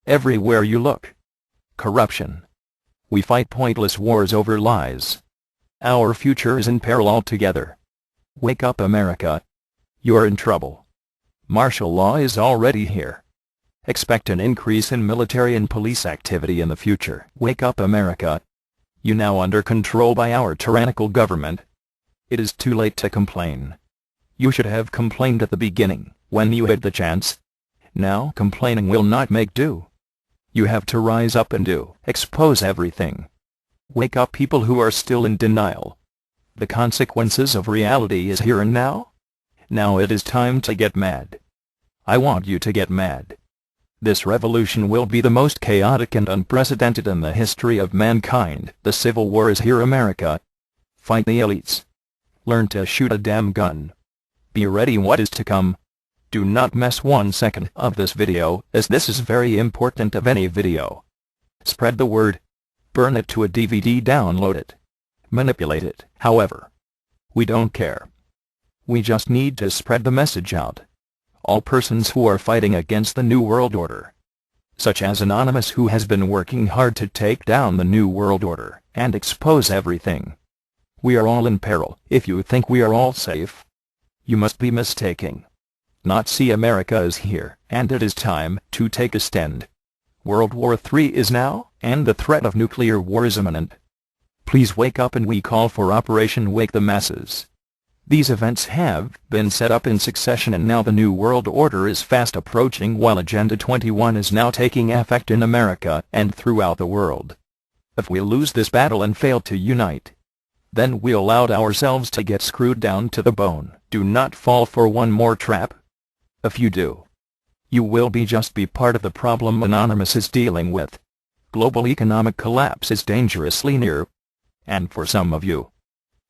Everywhere you look. Corruption. We fight pointless wars over lies. Our future is in peril altogether. Wake up, America. You're in trouble. Martial law is already here. Expect an increase in military and police activity in the future. Wake up, America. You now under control by our tyrannical government. It is too late to complain. You should have complained at the beginning, when you had the chance. Now complaining will not make do. You have to rise up and expose everything. Wake up, people who are still in denial. The consequences of reality is here and now. Now it is time to get mad. I want you to get mad. This revolution will be the most chaotic and unprecedented in the history of mankind. The Civil War is here, America. Fight the elites. Learn to shoot a damn gun. Be ready what is to come. Do not miss 1 second of this video, as this is very important of any video. Spread the word. Burn it to a DVD, download it. Manipulate it, however. We don't care. We just need to spread the message out. All persons who are fighting against the New World Order, such as Anonymous, who has been working hard to take down the New World Order and expose everything. We are all in peril. If you think we are all safe, you must be mistaken. Not see, America is here, and it is time to take a stand. World War III is now, and the threat of nuclear war is imminent. Please wake up, and we call for Operation Wake the Masses. These events have been set up in succession, and now the New World Order is fast approaching, while Agenda 21 is now taking effect in America and throughout the world. If we lose this battle and fail to unite, then we allowed ourselves to get screwed down to the bone. Do not fall for one more trap. If you do, you will just be part of the problem Anonymous is dealing with. Global economic collapse is dangerously near. And for some of you,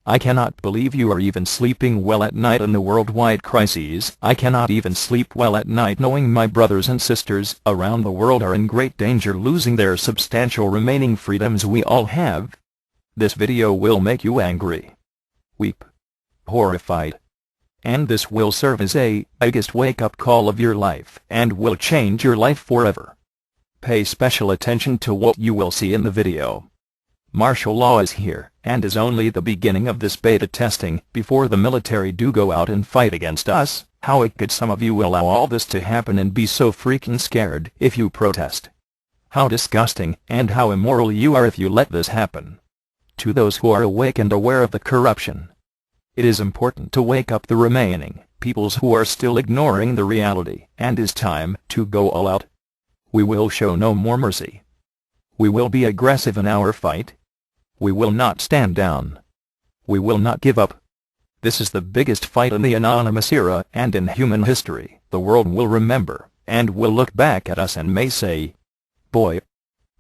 I cannot believe you are even sleeping well at night in the worldwide crises. I cannot even sleep well at night knowing my brothers and sisters around the world are in great danger, losing their substantial remaining freedoms we all have. This video will make you angry, weep, horrified. And this will serve as a biggest wake-up call of your life, and will change your life forever. Pay special attention to what you will see in the video. Martial law is here, and is only the beginning of this beta testing, before the military do go out and fight against us. How could some of you allow all this to happen and be so freaking scared if you protest? How disgusting, and how immoral you are if you let this happen. To those who are awake and aware of the corruption, it is important to wake up the remaining peoples who are still ignoring the reality, and it's time to go all out. We will show no more mercy. We will be aggressive in our fight. We will not stand down. We will not give up. This is the biggest fight in the Anonymous era and in human history. The world will remember, and will look back at us and may say, boy,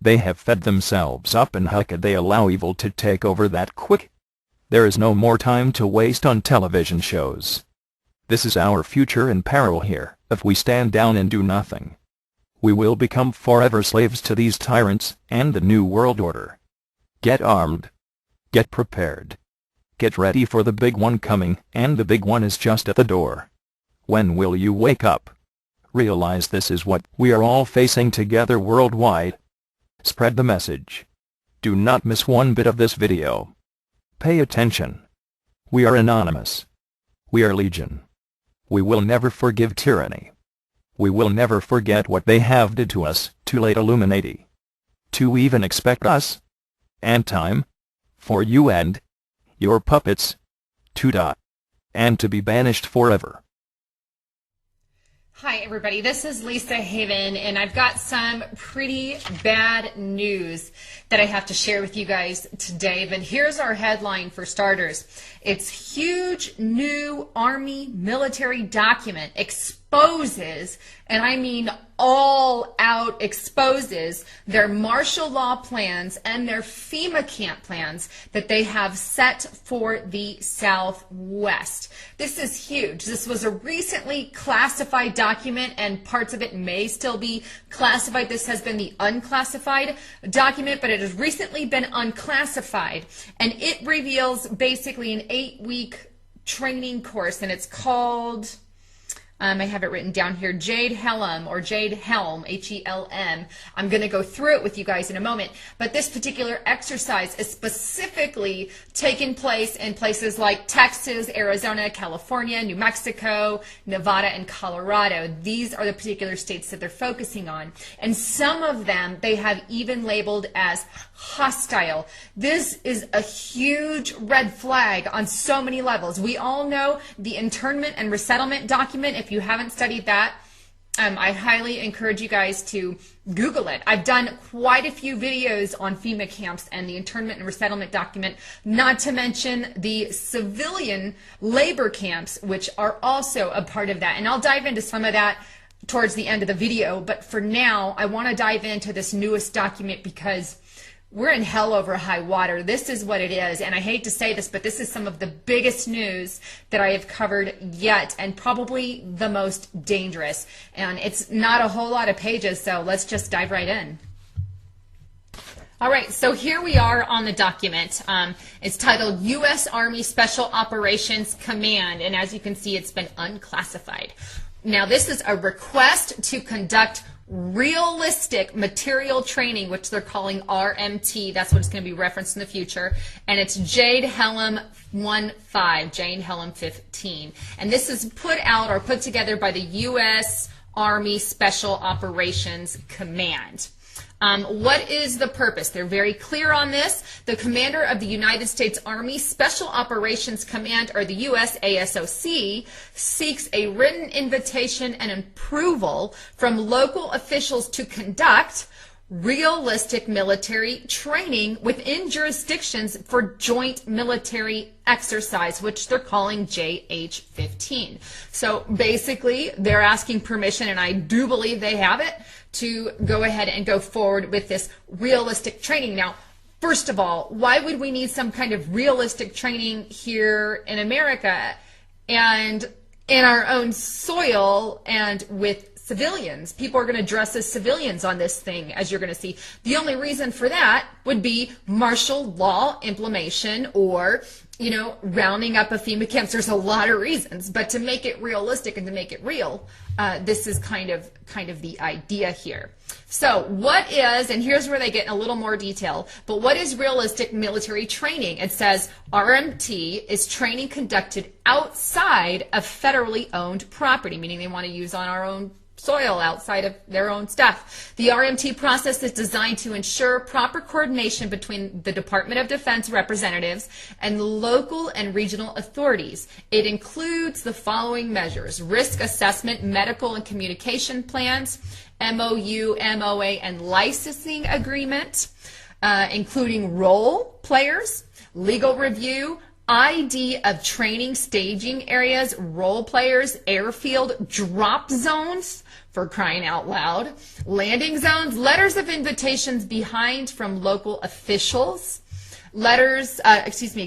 they have fed themselves up, and how could they allow evil to take over that quick? There is no more time to waste on television shows. This is our future in peril here. If we stand down and do nothing, we will become forever slaves to these tyrants and the New World Order. Get armed. Get prepared. Get ready for the big one coming, and the big one is just at the door. When will you wake up? Realize this is what we are all facing together worldwide. Spread the message. Do not miss one bit of this video. Pay attention. We are Anonymous. We are Legion. We will never forgive tyranny. We will never forget what they have did to us. Too late, Illuminati, to even expect us. And time for you and your puppets to die and to be banished forever. Hi everybody, this is Lisa Haven, and I've got some pretty bad news that I have to share with you guys today. But here's our headline for starters. It's huge new Army military document exposes, and I mean all out exposes, their martial law plans and their FEMA camp plans that they have set for the Southwest. This is huge. This was a recently classified document, and parts of it may still be classified. This has been the unclassified document, but it has recently been unclassified, and it reveals basically an 8-week training course, and it's called I have it written down here, Jade Helm, or Jade Helm, H-E-L-M. I'm going to go through it with you guys in a moment. But this particular exercise is specifically taking place in places like Texas, Arizona, California, New Mexico, Nevada, and Colorado. These are the particular states that they're focusing on. And some of them they have even labeled as hostile. This is a huge red flag on so many levels. We all know the internment and resettlement document. If you haven't studied that, I highly encourage you guys to Google it. I've done quite a few videos on FEMA camps and the internment and resettlement document, not to mention the civilian labor camps, which are also a part of that. And I'll dive into some of that towards the end of the video. But for now, I want to dive into this newest document because we're in hell over high water. This is what it is. And I hate to say this, but this is some of the biggest news that I have covered yet, and probably the most dangerous. And it's not a whole lot of pages, so let's just dive right in. All right, so here we are on the document. It's titled U.S. Army Special Operations Command, and as you can see, it's been unclassified. Now, this is a request to conduct realistic material training, which they're calling RMT. That's what it's going to be referenced in the future. And it's Jade Helm 15, Jade Helm 15. And this is put out or put together by the U.S. Army Special Operations Command. What is the purpose? They're very clear on this. The commander of the United States Army Special Operations Command, or the USASOC, seeks a written invitation and approval from local officials to conduct realistic military training within jurisdictions for joint military exercise, which they're calling JH-15. So basically, they're asking permission, and I do believe they have it, to go ahead and go forward with this realistic training. Now, first of all, why would we need some kind of realistic training here in America and in our own soil and with civilians? People are going to dress as civilians on this thing, as you're going to see. The only reason for that would be martial law implementation, or, you know, rounding up a FEMA camps. There's a lot of reasons, but to make it realistic and to make it real, this is kind of the idea here. So what is, and here's where they get in a little more detail, but what is realistic military training? It says RMT is training conducted outside of federally owned property, meaning they want to use on our own soil, outside of their own stuff. The RMT process is designed to ensure proper coordination between the Department of Defense representatives and local and regional authorities. It includes the following measures: risk assessment, medical and communication plans, MOU, MOA, and licensing agreement, including role players, legal review, ID of training staging areas, role players, airfield drop zones, for crying out loud, landing zones, letters of invitations behind from local officials,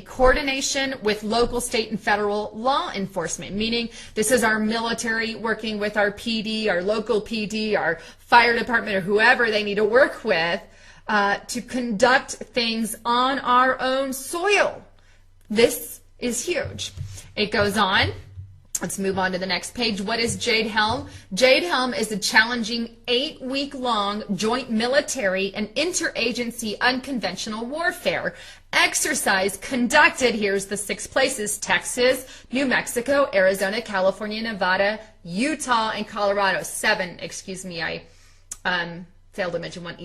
coordination with local, state, and federal law enforcement, meaning this is our military working with our PD, our local PD, our fire department, or whoever they need to work with to conduct things on our own soil. This is huge. It goes on. Let's move on to the next page. What is Jade Helm? Jade Helm is a challenging 8-week-long joint military and interagency unconventional warfare exercise conducted, here's the 6 places: Texas, New Mexico, Arizona, California, Nevada, Utah, and Colorado. 7, excuse me, I failed to mention one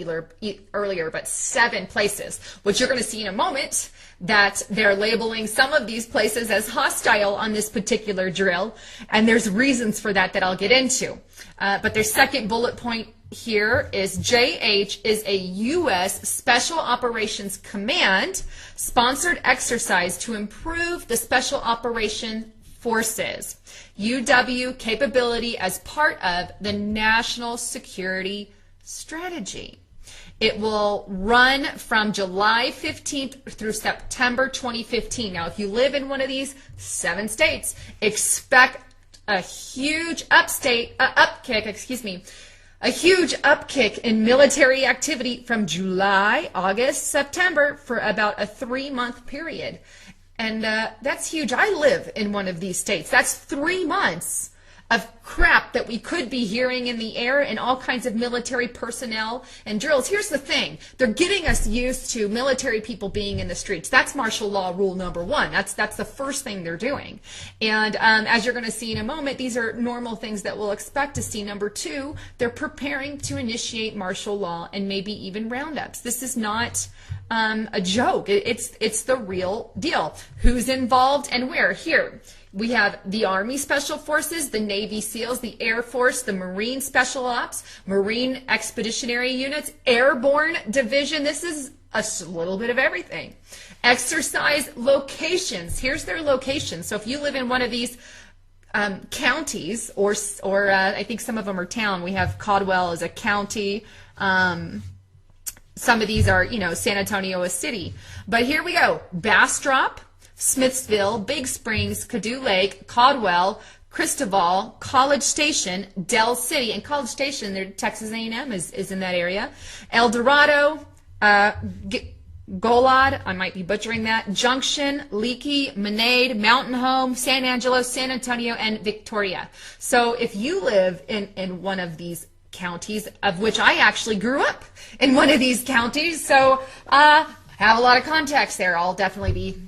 earlier, but 7 places, which you're going to see in a moment, that they're labeling some of these places as hostile on this particular drill, and there's reasons for that I'll get into. But their second bullet point here is JH is a U.S. Special Operations Command sponsored exercise to improve the Special Operation Forces UW capability as part of the national security strategy. It will run from July 15th through September 2015. Now, if you live in one of these 7 states, expect a huge a huge upkick in military activity from July, August, September for about a 3-month period. And that's huge. I live in one of these states. That's 3 months of crap that we could be hearing in the air and all kinds of military personnel and drills. Here's the thing. They're getting us used to military people being in the streets. That's martial law rule number one. That's the first thing they're doing. And as you're going to see in a moment, these are normal things that we'll expect to see. Number two, they're preparing to initiate martial law and maybe even roundups. This is not a joke. It's the real deal. Who's involved and where? Here. We have the Army Special Forces, the Navy SEALs, the Air Force, the Marine Special Ops, Marine Expeditionary Units, Airborne Division. This is a little bit of everything. Exercise locations. Here's their locations. So if you live in one of these counties, or I think some of them are town. We have Caldwell as a county. Some of these are, San Antonio, a city. But here we go. Bastrop, Smithsville, Big Springs, Caddo Lake, Caldwell, Cristobal, College Station, Del City, and College Station, Texas A&M is in that area. El Dorado, Golad, I might be butchering that, Junction, Leakey, Menade, Mountain Home, San Angelo, San Antonio, and Victoria. So if you live in one of these counties, of which I actually grew up in one of these counties, so have a lot of contacts there. I'll definitely be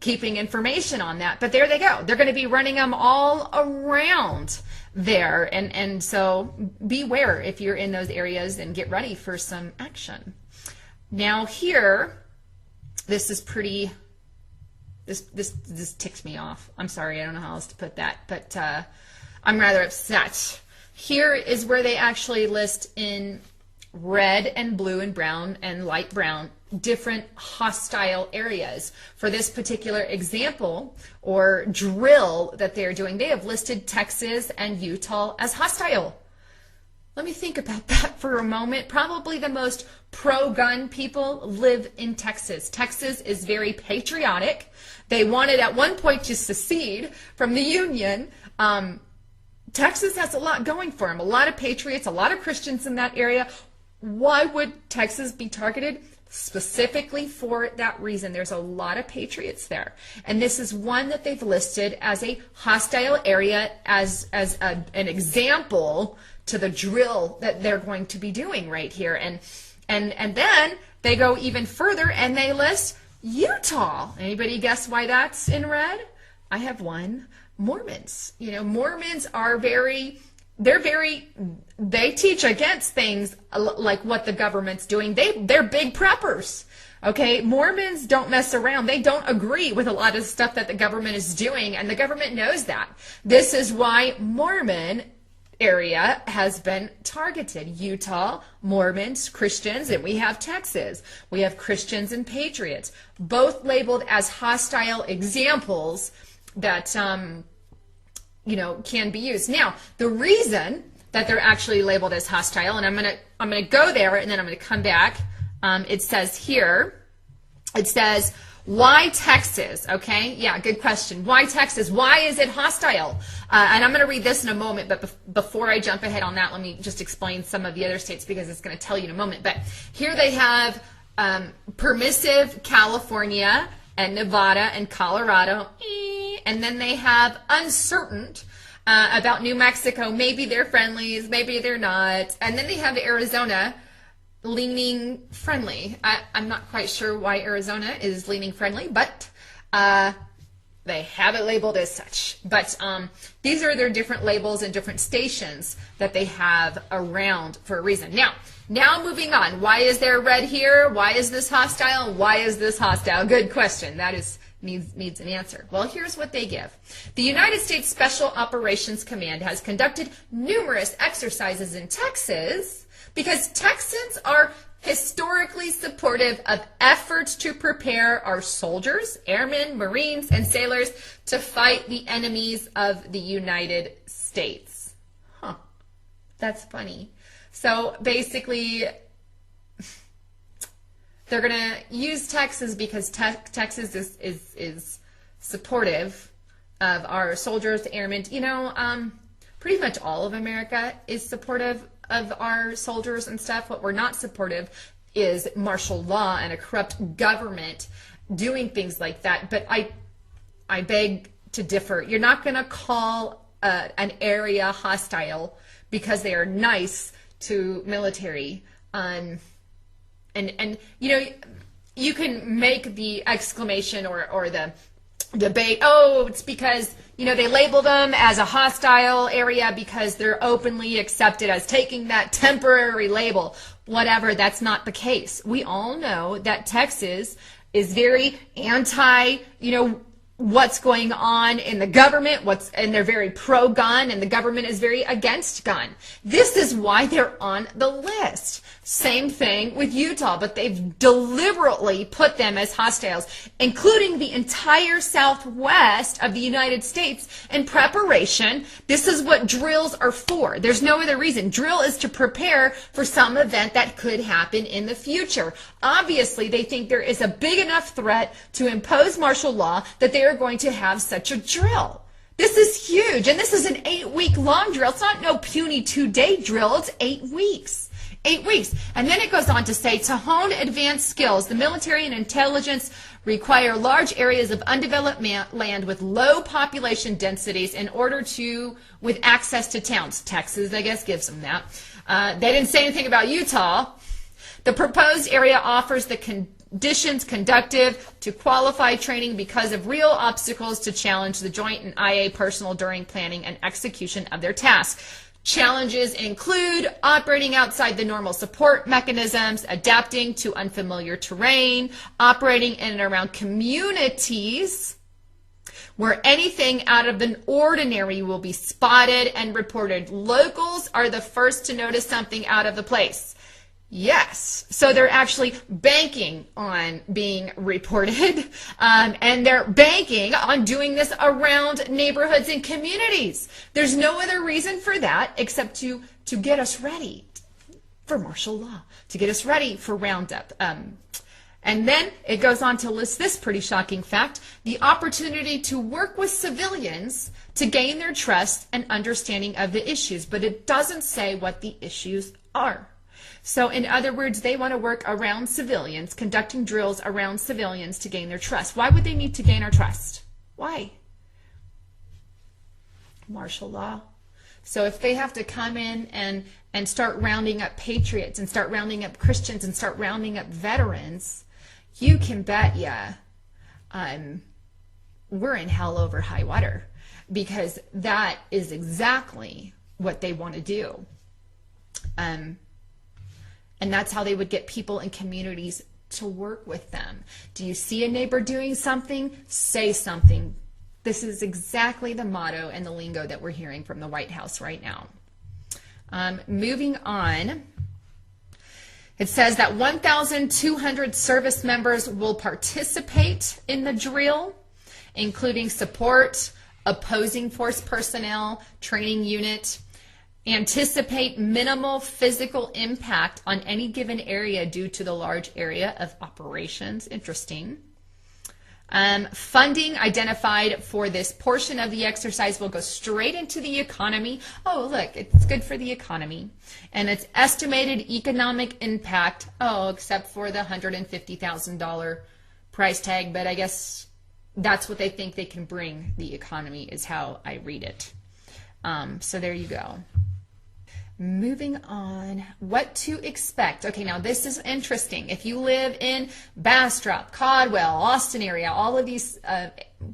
keeping information on that. But there they go. They're going to be running them all around there. And so beware if you're in those areas and get ready for some action. Now here, this is pretty, this ticks me off. I'm sorry, I don't know how else to put that, but I'm rather upset. Here is where they actually list in red and blue and brown and light brown different hostile areas. For this particular example or drill that they're doing, they have listed Texas and Utah as hostile. Let me think about that for a moment. Probably the most pro-gun people live in Texas. Texas is very patriotic. They wanted at one point to secede from the Union. Texas has a lot going for them. A lot of patriots, a lot of Christians in that area. Why would Texas be targeted? Specifically for that reason. There's a lot of patriots there. And this is one that they've listed as a hostile area as an example to the drill that they're going to be doing right here. And then they go even further and they list Utah. Anybody guess why that's in red? I have one. Mormons. Mormons are they teach against things like what the government's doing. They're big preppers. Okay, Mormons don't mess around. They don't agree with a lot of stuff that the government is doing, and the government knows that. This is why Mormon area has been targeted. Utah, Mormons, Christians, and we have Texas. We have Christians and patriots, both labeled as hostile examples that can be used. Now, the reason that they're actually labeled as hostile, and I'm gonna go there and then I'm gonna come back. It says here, why Texas? Okay, yeah, good question. Why Texas? Why is it hostile? And I'm going to read this in a moment, but before I jump ahead on that, let me just explain some of the other states because it's going to tell you in a moment. But here they have permissive California and Nevada and Colorado, and then they have uncertain about New Mexico. Maybe they're friendlies, maybe they're not. And then they have Arizona leaning friendly. I'm not quite sure why Arizona is leaning friendly, but they have it labeled as such. But these are their different labels and different stations that they have around for a reason. Now moving on. Why is there red here? Why is this hostile? Why is this hostile? Good question. That needs an answer. Well, here's what they give. The United States Special Operations Command has conducted numerous exercises in Texas because Texans are historically supportive of efforts to prepare our soldiers, airmen, Marines, and sailors to fight the enemies of the United States. Huh. That's funny. So basically, they're going to use Texas because Texas is supportive of our soldiers, airmen. Pretty much all of America is supportive of our soldiers and stuff. What we're not supportive is martial law and a corrupt government doing things like that. But I beg to differ. You're not going to call an area hostile because they are nice to military. And you know, you can make the exclamation or the debate, oh, it's because, you know, they label them as a hostile area because they're openly accepted as taking that temporary label. Whatever, that's not the case. We all know that Texas is very anti, you know, what's going on in the government, and they're very pro-gun, and the government is very against gun. This is why they're on the list. Same thing with Utah, but they've deliberately put them as hostiles, including the entire southwest of the United States in preparation. This is what drills are for. There's no other reason. Drill is to prepare for some event that could happen in the future. Obviously, they think there is a big enough threat to impose martial law that they are going to have such a drill. This is huge, and this is an 8-week long drill. It's not no puny 2-day drill. It's 8 weeks. 8 weeks. And then it goes on to say, to hone advanced skills, the military and intelligence require large areas of undeveloped land with low population densities in order to, with access to towns. Texas, I guess, gives them that. They didn't say anything about Utah. The proposed area offers the conditions conducive to qualified training because of real obstacles to challenge the joint and IA personnel during planning and execution of their task. Challenges include operating outside the normal support mechanisms, adapting to unfamiliar terrain, operating in and around communities where anything out of the ordinary will be spotted and reported. Locals are the first to notice something out of the place. Yes, so they're actually banking on being reported, and they're banking on doing this around neighborhoods and communities. There's no other reason for that except to get us ready for martial law, to get us ready for Roundup. And then it goes on to list this pretty shocking fact: the opportunity to work with civilians to gain their trust and understanding of the issues, but it doesn't say what the issues are. So in other words, they want to work around civilians, conducting drills around civilians to gain their trust. Why would they need to gain our trust? Why? Martial law. So if they have to come in and start rounding up patriots and start rounding up Christians and start rounding up veterans, you can bet we're in hell over high water, because that is exactly what they want to do. And that's how they would get people in communities to work with them. Do you see a neighbor doing something? Say something. This is exactly the motto and the lingo that we're hearing from the White House right now. Moving on, it says that 1,200 service members will participate in the drill, including support, opposing force personnel, training unit. Anticipate minimal physical impact on any given area due to the large area of operations. Interesting. Funding identified for this portion of the exercise will go straight into the economy. Oh, look, it's good for the economy. And its estimated economic impact, except for the $150,000 price tag, but I guess that's what they think they can bring the economy, is how I read it. So there you go. Moving on, what to expect. Okay, now this is interesting. If you live in Bastrop, Caldwell, Austin area, all of these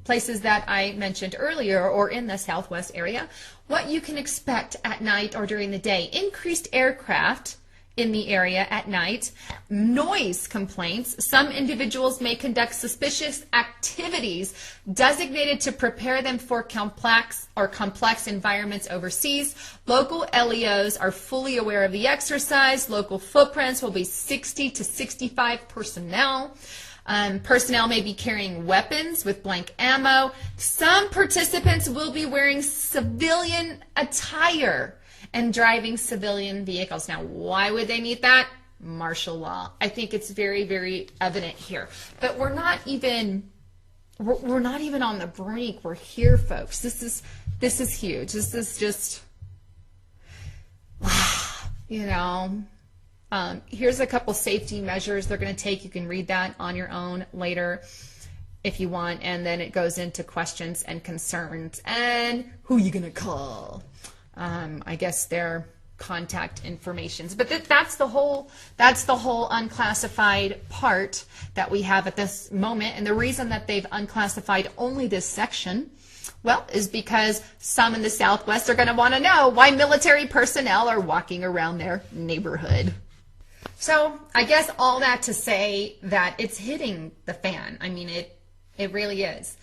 places that I mentioned earlier, or in the Southwest area, what you can expect at night or during the day: increased aircraft in the area at night, noise complaints. Some individuals may conduct suspicious activities designated to prepare them for complex environments overseas. Local LEOs are fully aware of the exercise. Local footprints will be 60 to 65 personnel. Personnel may be carrying weapons with blank ammo. Some participants will be wearing civilian attire and driving civilian vehicles. Now, why would they need that? Martial law. I think it's very, very evident here. But we're not even on the brink. We're here, folks. This is huge. This is just, here's a couple safety measures they're going to take. You can read that on your own later. if you want, and then it goes into questions and concerns and who you gonna call. I guess their contact informations, but that's the whole unclassified part that we have at this moment. And the reason that they've unclassified only this section, well, is because some in the Southwest are going to want to know why military personnel are walking around their neighborhood. So I guess all that to say that it's hitting the fan. I mean, it really is.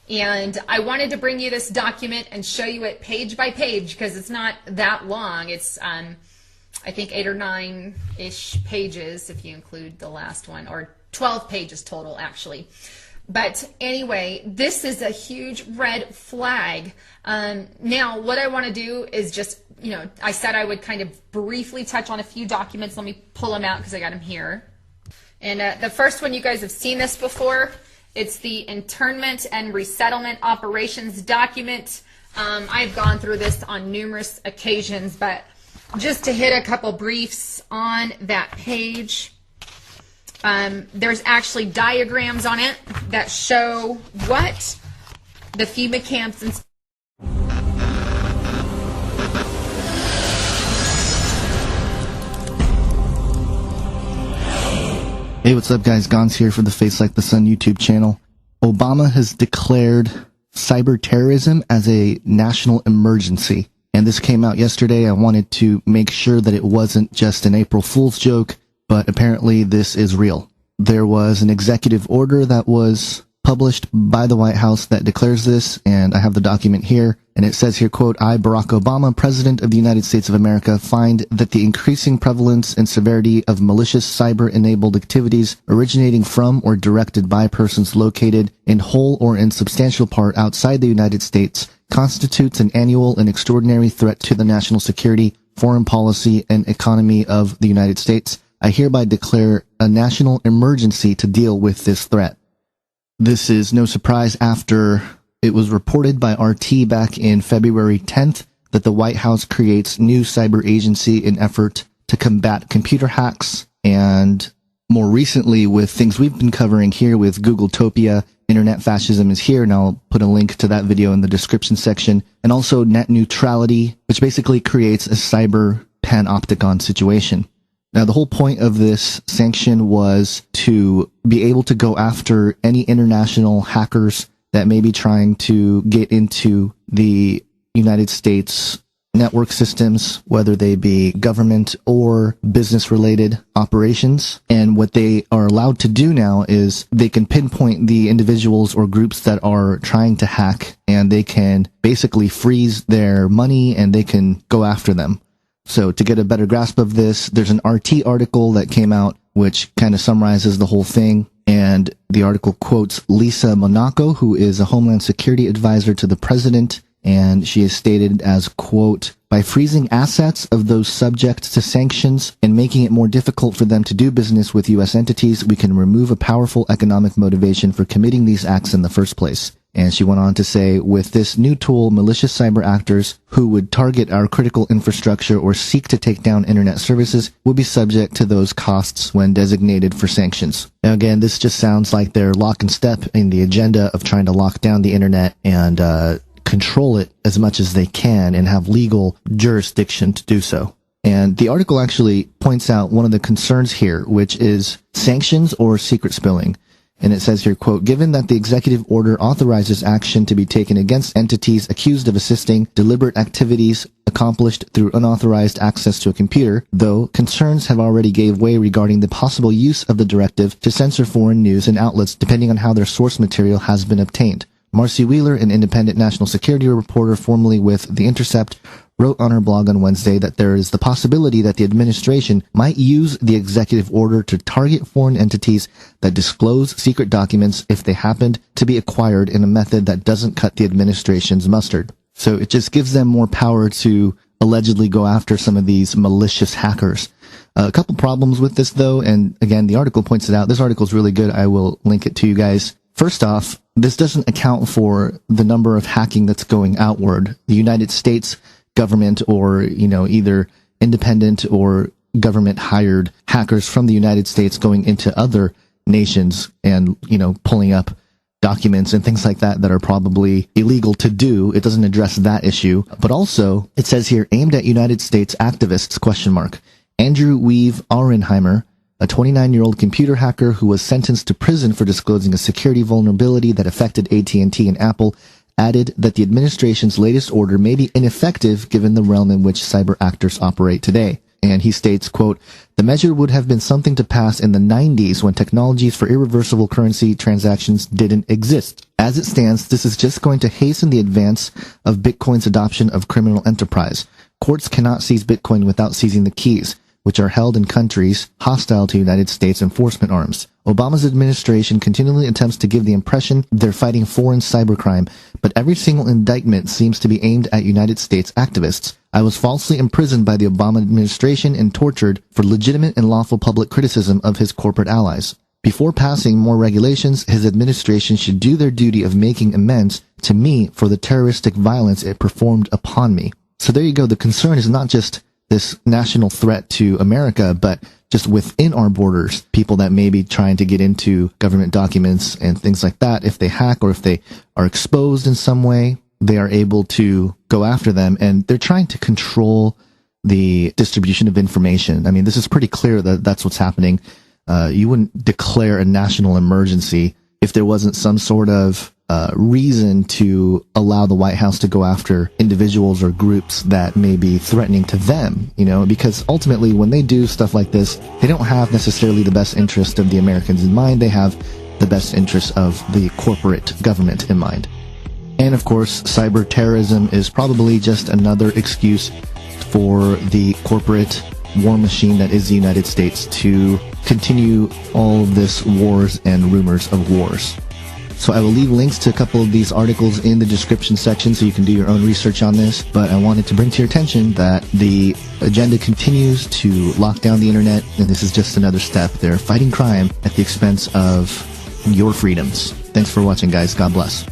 And I wanted to bring you this document and show you it page by page because it's not that long. It's, I think, 8 or 9-ish pages if you include the last one, or 12 pages total, actually. But anyway, this is a huge red flag. Now, what I want to do is just, I said I would kind of briefly touch on a few documents. Let me pull them out because I got them here. And the first one, you guys have seen this before. It's the Internment and Resettlement Operations document. I've gone through this on numerous occasions, but just to hit a couple briefs on that page, there's actually diagrams on it that show what the FEMA camps and Hey, what's up guys? Gons here for the Face Like the Sun YouTube channel. Obama has declared cyber terrorism as a national emergency. And this came out yesterday. I wanted to make sure that it wasn't just an April Fool's joke, but apparently this is real. There was an executive order that was published by the White House that declares this, and I have the document here, and it says here, quote, I, Barack Obama, President of the United States of America, find that the increasing prevalence and severity of malicious cyber-enabled activities originating from or directed by persons located in whole or in substantial part outside the United States constitutes an annual and extraordinary threat to the national security, foreign policy, and economy of the United States. I hereby declare a national emergency to deal with this threat. This is no surprise after it was reported by RT back in February 10th that the White House creates new cyber agency in effort to combat computer hacks, and more recently with things we've been covering here with Googletopia, Internet Fascism is here, and I'll put a link to that video in the description section, and also net neutrality, which basically creates a cyber panopticon situation. Now, the whole point of this sanction was to be able to go after any international hackers that may be trying to get into the United States network systems, whether they be government or business-related operations. And what they are allowed to do now is they can pinpoint the individuals or groups that are trying to hack, and they can basically freeze their money and they can go after them. So to get a better grasp of this, there's an RT article that came out which kind of summarizes the whole thing. And the article quotes Lisa Monaco, who is a Homeland Security advisor to the president. And she is stated as, quote, by freezing assets of those subject to sanctions and making it more difficult for them to do business with U.S. entities, we can remove a powerful economic motivation for committing these acts in the first place. And she went on to say, with this new tool, malicious cyber actors who would target our critical infrastructure or seek to take down internet services will be subject to those costs when designated for sanctions. Now again, this just sounds like they're lock and step in the agenda of trying to lock down the internet and control it as much as they can and have legal jurisdiction to do so. And the article actually points out one of the concerns here, which is sanctions or secret spilling. And it says here, quote, given that the executive order authorizes action to be taken against entities accused of assisting deliberate activities accomplished through unauthorized access to a computer, though concerns have already gave way regarding the possible use of the directive to censor foreign news and outlets depending on how their source material has been obtained. Marcy Wheeler, an independent national security reporter formerly with The Intercept, wrote on her blog on Wednesday that there is the possibility that the administration might use the executive order to target foreign entities that disclose secret documents if they happened to be acquired in a method that doesn't cut the administration's mustard. So it just gives them more power to allegedly go after some of these malicious hackers. A couple problems with this, though, and again, the article points it out. This article is really good. I will link it to you guys. First off, this doesn't account for the number of hacking that's going outward. The United States government or, either independent or government hired hackers from the United States going into other nations and, pulling up documents and things like that that are probably illegal to do. It doesn't address that issue. But also, it says here, aimed at United States activists, question mark. Andrew Weave Aurenheimer, a 29-year-old computer hacker who was sentenced to prison for disclosing a security vulnerability that affected AT&T and Apple, added that the administration's latest order may be ineffective given the realm in which cyber actors operate today. And he states, quote, the measure would have been something to pass in the 90s when technologies for irreversible currency transactions didn't exist. As it stands, this is just going to hasten the advance of Bitcoin's adoption of criminal enterprise. Courts cannot seize Bitcoin without seizing the keys, which are held in countries hostile to United States enforcement arms. Obama's administration continually attempts to give the impression they're fighting foreign cybercrime, but every single indictment seems to be aimed at United States activists. I was falsely imprisoned by the Obama administration and tortured for legitimate and lawful public criticism of his corporate allies. Before passing more regulations, his administration should do their duty of making amends to me for the terroristic violence it performed upon me. So there you go. The concern is not just this national threat to America, but just within our borders, people that may be trying to get into government documents and things like that, if they hack or if they are exposed in some way, they are able to go after them, and they're trying to control the distribution of information. I mean, this is pretty clear that that's what's happening. You wouldn't declare a national emergency if there wasn't some sort of reason to allow the White House to go after individuals or groups that may be threatening to them, you know, because ultimately when they do stuff like this, they don't have necessarily the best interest of the Americans in mind. They have the best interest of the corporate government in mind. And of course, cyber terrorism is probably just another excuse for the corporate war machine that is the United States to continue all of this wars and rumors of wars. So I will leave links to a couple of these articles in the description section so you can do your own research on this. But I wanted to bring to your attention that the agenda continues to lock down the internet, and this is just another step. They're fighting crime at the expense of your freedoms. Thanks for watching, guys. God bless.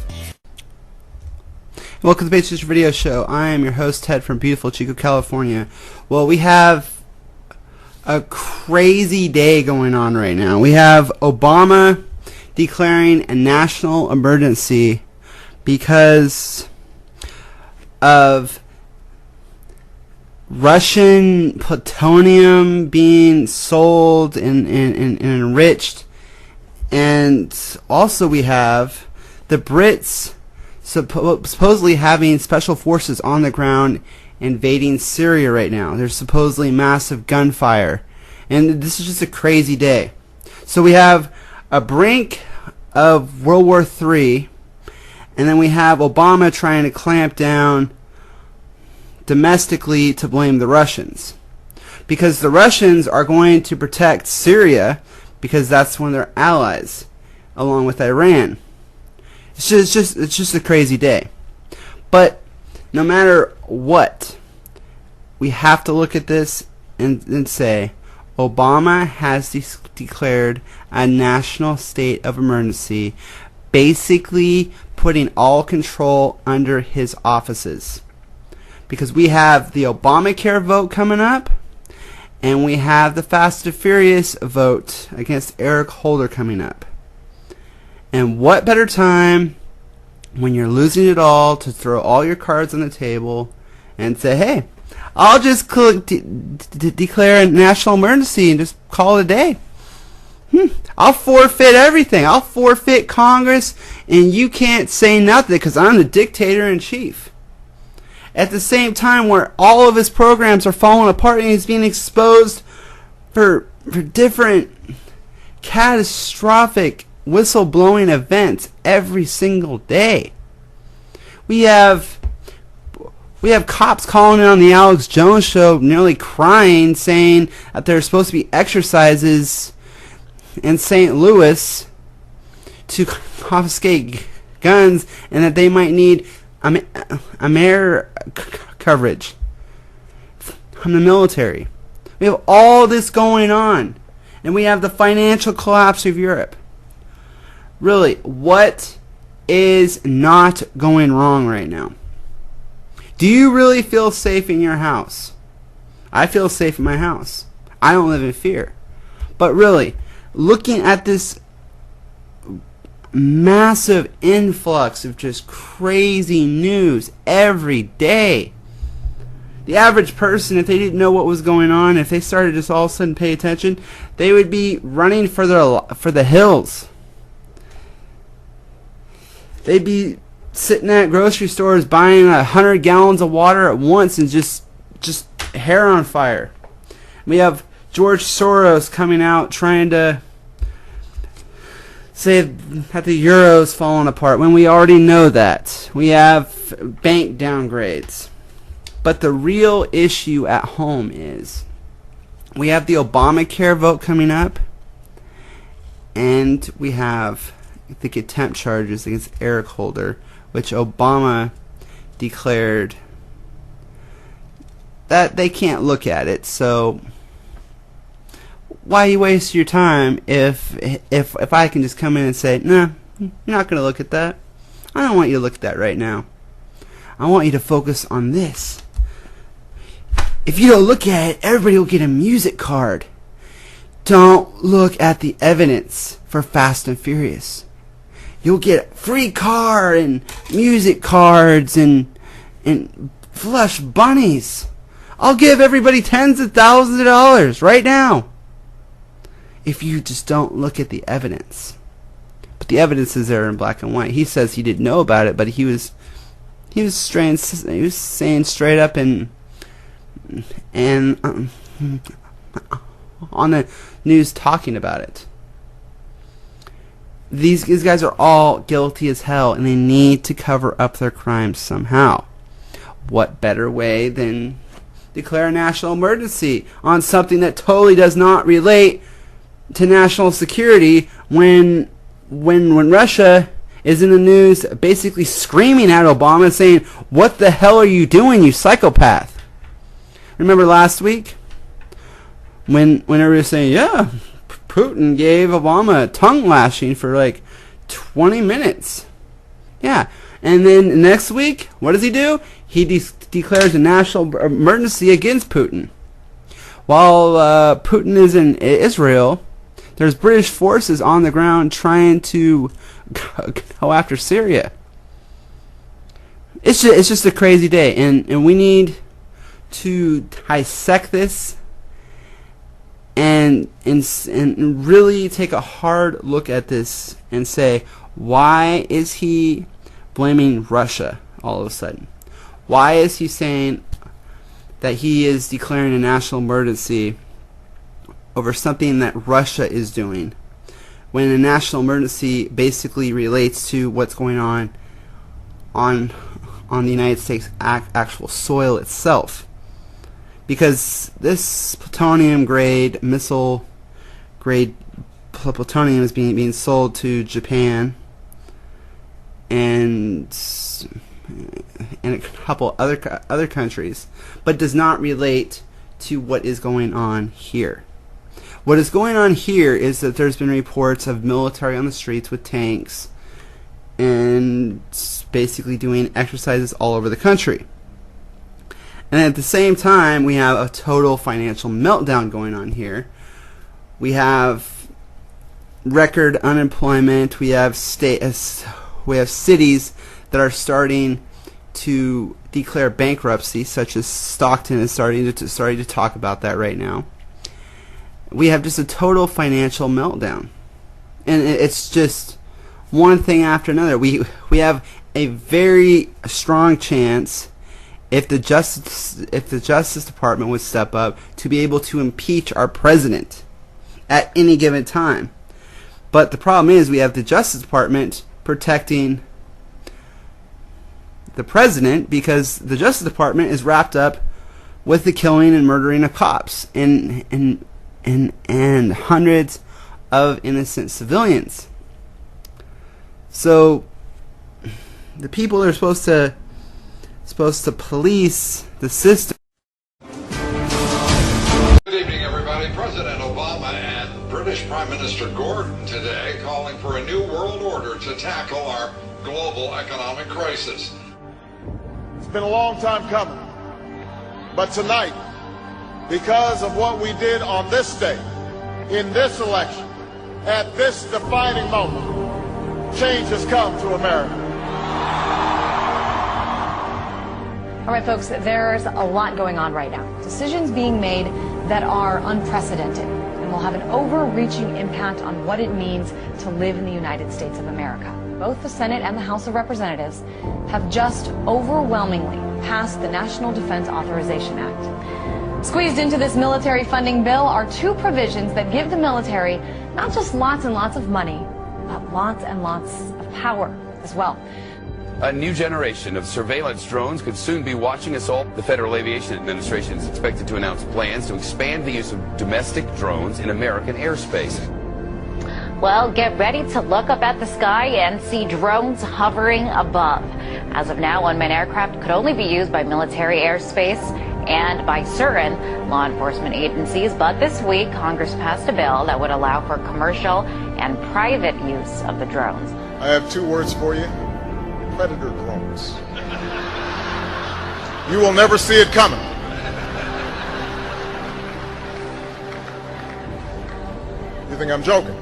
Welcome to the Basic Video Show. I am your host, Ted, from beautiful Chico, California. Well, we have a crazy day going on right now. We have Obama declaring a national emergency because of Russian plutonium being sold and enriched. And also we have the Brits supposedly having special forces on the ground invading Syria right now. There's supposedly massive gunfire. And this is just a crazy day. So we have a brink of World War III, and then we have Obama trying to clamp down domestically to blame the Russians. Because the Russians are going to protect Syria because that's one of their allies, along with Iran. It's just a crazy day. But no matter what, we have to look at this and say, Obama has declared a national state of emergency, basically putting all control under his offices. Because we have the Obamacare vote coming up, and we have the Fast and Furious vote against Eric Holder coming up. And what better time when you're losing it all to throw all your cards on the table and say, hey, I'll just declare a national emergency and just call it a day. I'll forfeit everything. I'll forfeit Congress, and you can't say nothing because I'm the dictator-in-chief. At the same time, where all of his programs are falling apart and he's being exposed for different catastrophic whistleblowing events every single day. We have cops calling in on the Alex Jones show nearly crying, saying that there's supposed to be exercises in St. Louis to confiscate guns and that they might need air coverage from the military. We have all this going on, and we have the financial collapse of Europe. Really, what is not going wrong right now? Do you really feel safe in your house? I feel safe in my house. I don't live in fear. But really, looking at this massive influx of just crazy news every day. The average person, if they didn't know what was going on, if they started just all of a sudden pay attention, they would be running for the hills. They'd be sitting at grocery stores buying 100 gallons of water at once and just hair on fire. We have George Soros coming out trying to say that the euro's falling apart when we already know that. We have bank downgrades. But the real issue at home is we have the Obamacare vote coming up, and we have the contempt charges against Eric Holder, which Obama declared that they can't look at it. So why you waste your time if I can just come in and say, nah, you're not going to look at that. I don't want you to look at that right now. I want you to focus on this. If you don't look at it, everybody will get a music card. Don't look at the evidence for Fast and Furious. You'll get a free car and music cards and plush bunnies. I'll give everybody tens of thousands of dollars right now if you just don't look at the evidence. But the evidence is there in black and white. He says he didn't know about it, but he was saying straight up and on the news talking about it. These guys are all guilty as hell, and they need to cover up their crimes somehow. What better way than declare a national emergency on something that totally does not relate to national security when Russia is in the news basically screaming at Obama saying, "What the hell are you doing, you psychopath?" Remember last week when everybody was saying, yeah, Putin gave Obama a tongue lashing for like 20 minutes. Yeah. And then next week, what does he do? He declares a national emergency against Putin. While Putin is in Israel, there's British forces on the ground trying to go after Syria. It's just a crazy day, and we need to dissect this and really take a hard look at this and say, why is he blaming Russia all of a sudden? Why is he saying that he is declaring a national emergency over something that Russia is doing, when a national emergency basically relates to what's going on the United States actual soil itself? Because this plutonium-grade, missile-grade plutonium is being sold to Japan and a couple other countries, but does not relate to what is going on here. What is going on here is that there's been reports of military on the streets with tanks and basically doing exercises all over the country. And at the same time, we have a total financial meltdown going on here. We have record unemployment. We have cities that are starting to declare bankruptcy, such as Stockton is starting to talk about that right now. We have just a total financial meltdown, and it's just one thing after another. We have a very strong chance, if the Justice Department would step up, to be able to impeach our president at any given time. But the problem is we have the Justice Department protecting the president, because the Justice Department is wrapped up with the killing and murdering of cops and hundreds of innocent civilians. So the people that are supposed to police the system. Good evening, everybody. President Obama and British Prime Minister Gordon today calling for a new world order to tackle our global economic crisis. It's been a long time coming, but tonight, because of what we did on this day, in this election, at this defining moment, change has come to America. All right, folks, there's a lot going on right now. Decisions being made that are unprecedented and will have an overreaching impact on what it means to live in the United States of America. Both the Senate and the House of Representatives have just overwhelmingly passed the National Defense Authorization Act. Squeezed into this military funding bill are two provisions that give the military not just lots and lots of money, but lots and lots of power as well. A new generation of surveillance drones could soon be watching us all. The Federal Aviation Administration is expected to announce plans to expand the use of domestic drones in American airspace. Well, get ready to look up at the sky and see drones hovering above. As of now, unmanned aircraft could only be used by military airspace and by certain law enforcement agencies. But this week, Congress passed a bill that would allow for commercial and private use of the drones. I have two words for you: predator drones. You will never see it coming. You think I'm joking?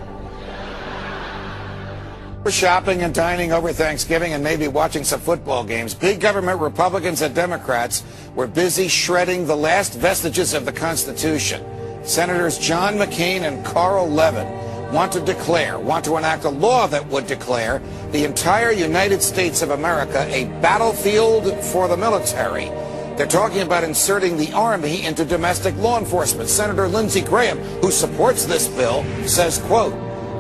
We're shopping and dining over Thanksgiving and maybe watching some football games. Big government Republicans and Democrats were busy shredding the last vestiges of the Constitution. Senators John McCain and Carl Levin want to enact a law that would declare the entire United States of America a battlefield for the military. They're talking about inserting the Army into domestic law enforcement. Senator Lindsey Graham, who supports this bill, says, quote,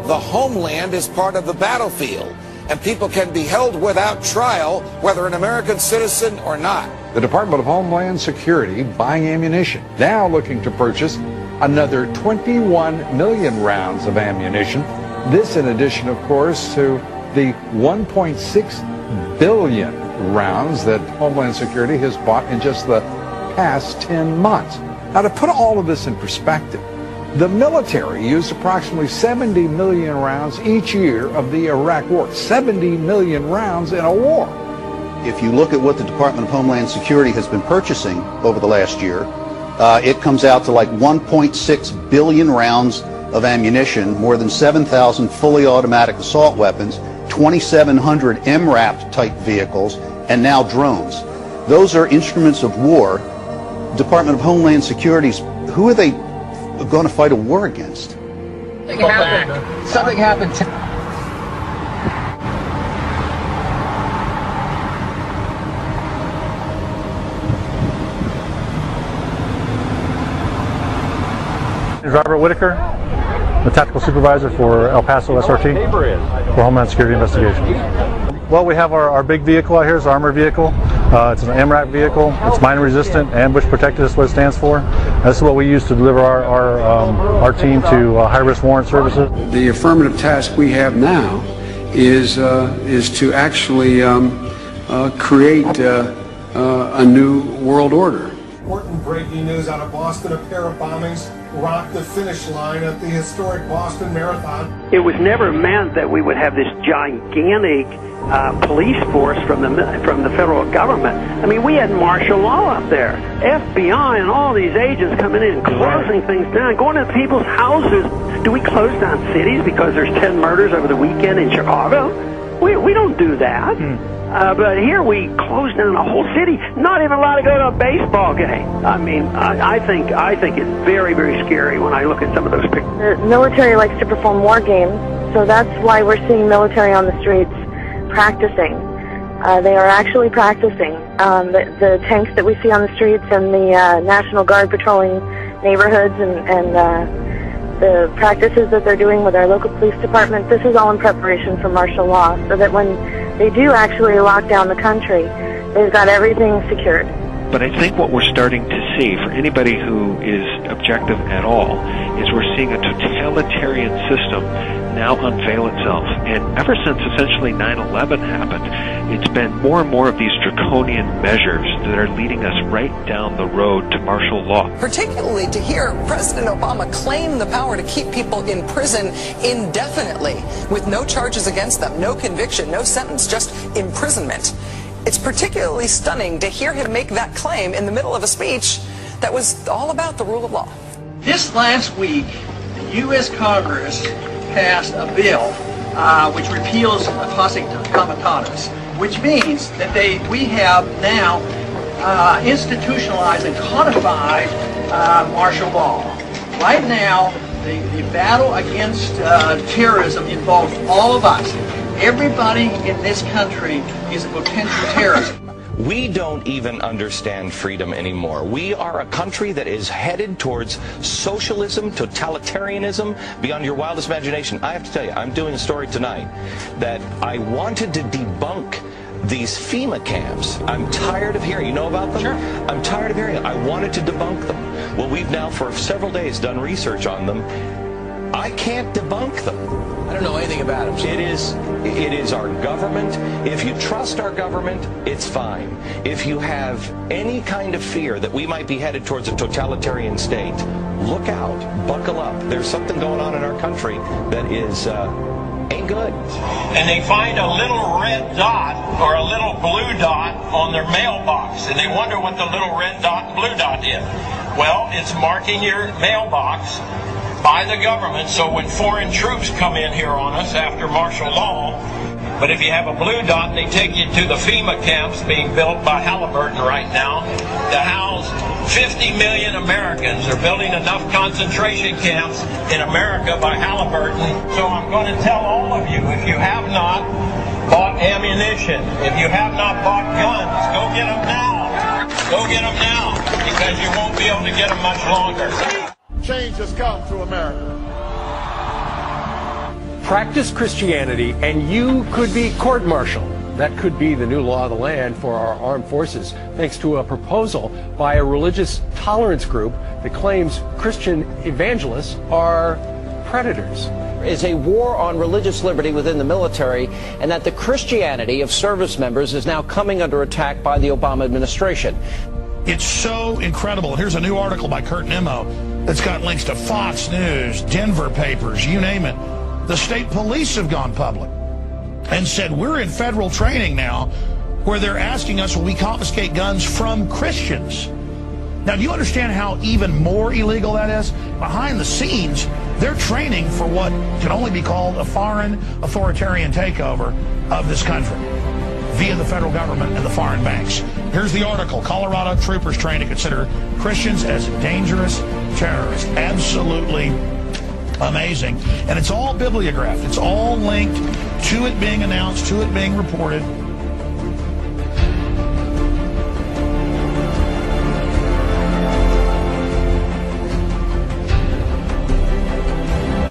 "The homeland is part of the battlefield, and people can be held without trial, whether an American citizen or not." The Department of Homeland Security buying ammunition, now looking to purchase another 21 million rounds of ammunition. This in addition, of course, to the 1.6 billion rounds that Homeland Security has bought in just the past 10 months. Now, to put all of this in perspective, the military used approximately 70 million rounds each year of the Iraq War. 70 million rounds in a war. If you look at what the Department of Homeland Security has been purchasing over the last year, it comes out to like 1.6 billion rounds of ammunition, more than 7,000 fully automatic assault weapons, 2,700 MRAP type vehicles, and now drones. Those are instruments of war. Department of Homeland Security's, who are they going to fight a war against? Something happened. Robert Whitaker, the tactical supervisor for El Paso SRT for Homeland Security Investigations. Well, we have our big vehicle out here. It's an armored vehicle. It's an MRAP vehicle. It's mine resistant, ambush protected is what it stands for. This is what we use to deliver our team to high-risk warrant services. The affirmative task we have now is to actually create a new world order. Important breaking news out of Boston: a pair of bombings rocked the finish line at the historic Boston Marathon. It was never meant that we would have this gigantic police force from the federal government. I mean, we had martial law up there, FBI and all these agents coming in and closing things down, going to people's houses. Do we close down cities because there's 10 murders over the weekend in Chicago? We don't do that. But here we close down a whole city, not even allowed to go to a baseball game. I mean, I think it's very, very scary when I look at some of those pictures. The military likes to perform war games, so that's why we're seeing military on the streets practicing. They are actually practicing. The tanks that we see on the streets and the National Guard patrolling neighborhoods and the practices that they're doing with our local police department, this is all in preparation for martial law, so that when they do actually lock down the country, they've got everything secured. But I think what we're starting to see, for anybody who is objective at all, is we're seeing a totalitarian system now unveil itself. And ever since essentially 9/11 happened, it's been more and more of these draconian measures that are leading us right down the road to martial law. Particularly to hear President Obama claim the power to keep people in prison indefinitely with no charges against them, no conviction, no sentence, just imprisonment. It's particularly stunning to hear him make that claim in the middle of a speech that was all about the rule of law. This last week, the U.S. Congress passed a bill which repeals posse comitatus, which means that we have now institutionalized and codified martial law. Right now, the battle against terrorism involves all of us. Everybody in this country is a potential terrorist. We don't even understand freedom anymore. We are a country that is headed towards socialism, totalitarianism, beyond your wildest imagination. I have to tell you, I'm doing a story tonight that I wanted to debunk these FEMA camps. I'm tired of hearing. You know about them? Sure. I'm tired of hearing it. I wanted to debunk them. Well, we've now for several days done research on them. I can't debunk them. I don't know anything about them. It is our government. If you trust our government, it's fine. If you have any kind of fear that we might be headed towards a totalitarian state, look out, buckle up. There's something going on in our country that is ain't good. And they find a little red dot or a little blue dot on their mailbox, and they wonder what the little red dot and blue dot is. Well, it's marking your mailbox by the government, so when foreign troops come in here on us after martial law, but if you have a blue dot, they take you to the FEMA camps being built by Halliburton right now to house 50 million Americans. They're building enough concentration camps in America by Halliburton. So I'm going to tell all of you, if you have not bought ammunition, if you have not bought guns, go get them now. Go get them now, because you won't be able to get them much longer. Change has come to America. Practice Christianity and you could be court-martialed. That could be the new law of the land for our armed forces, thanks to a proposal by a religious tolerance group that claims Christian evangelists are predators. Is a war on religious liberty within the military, and that the Christianity of service members is now coming under attack by the Obama administration. It's so incredible. Here's a new article by Kurt Nimmo that's got links to Fox News, Denver papers, you name it. The state police have gone public and said, we're in federal training now where they're asking us, will we confiscate guns from Christians? Now, do you understand how even more illegal that is? Behind the scenes, they're training for what can only be called a foreign authoritarian takeover of this country via the federal government and the foreign banks. Here's the article. Colorado troopers trained to consider Christians as dangerous terrorists. Absolutely amazing. And it's all bibliographed. It's all linked to it being announced, to it being reported.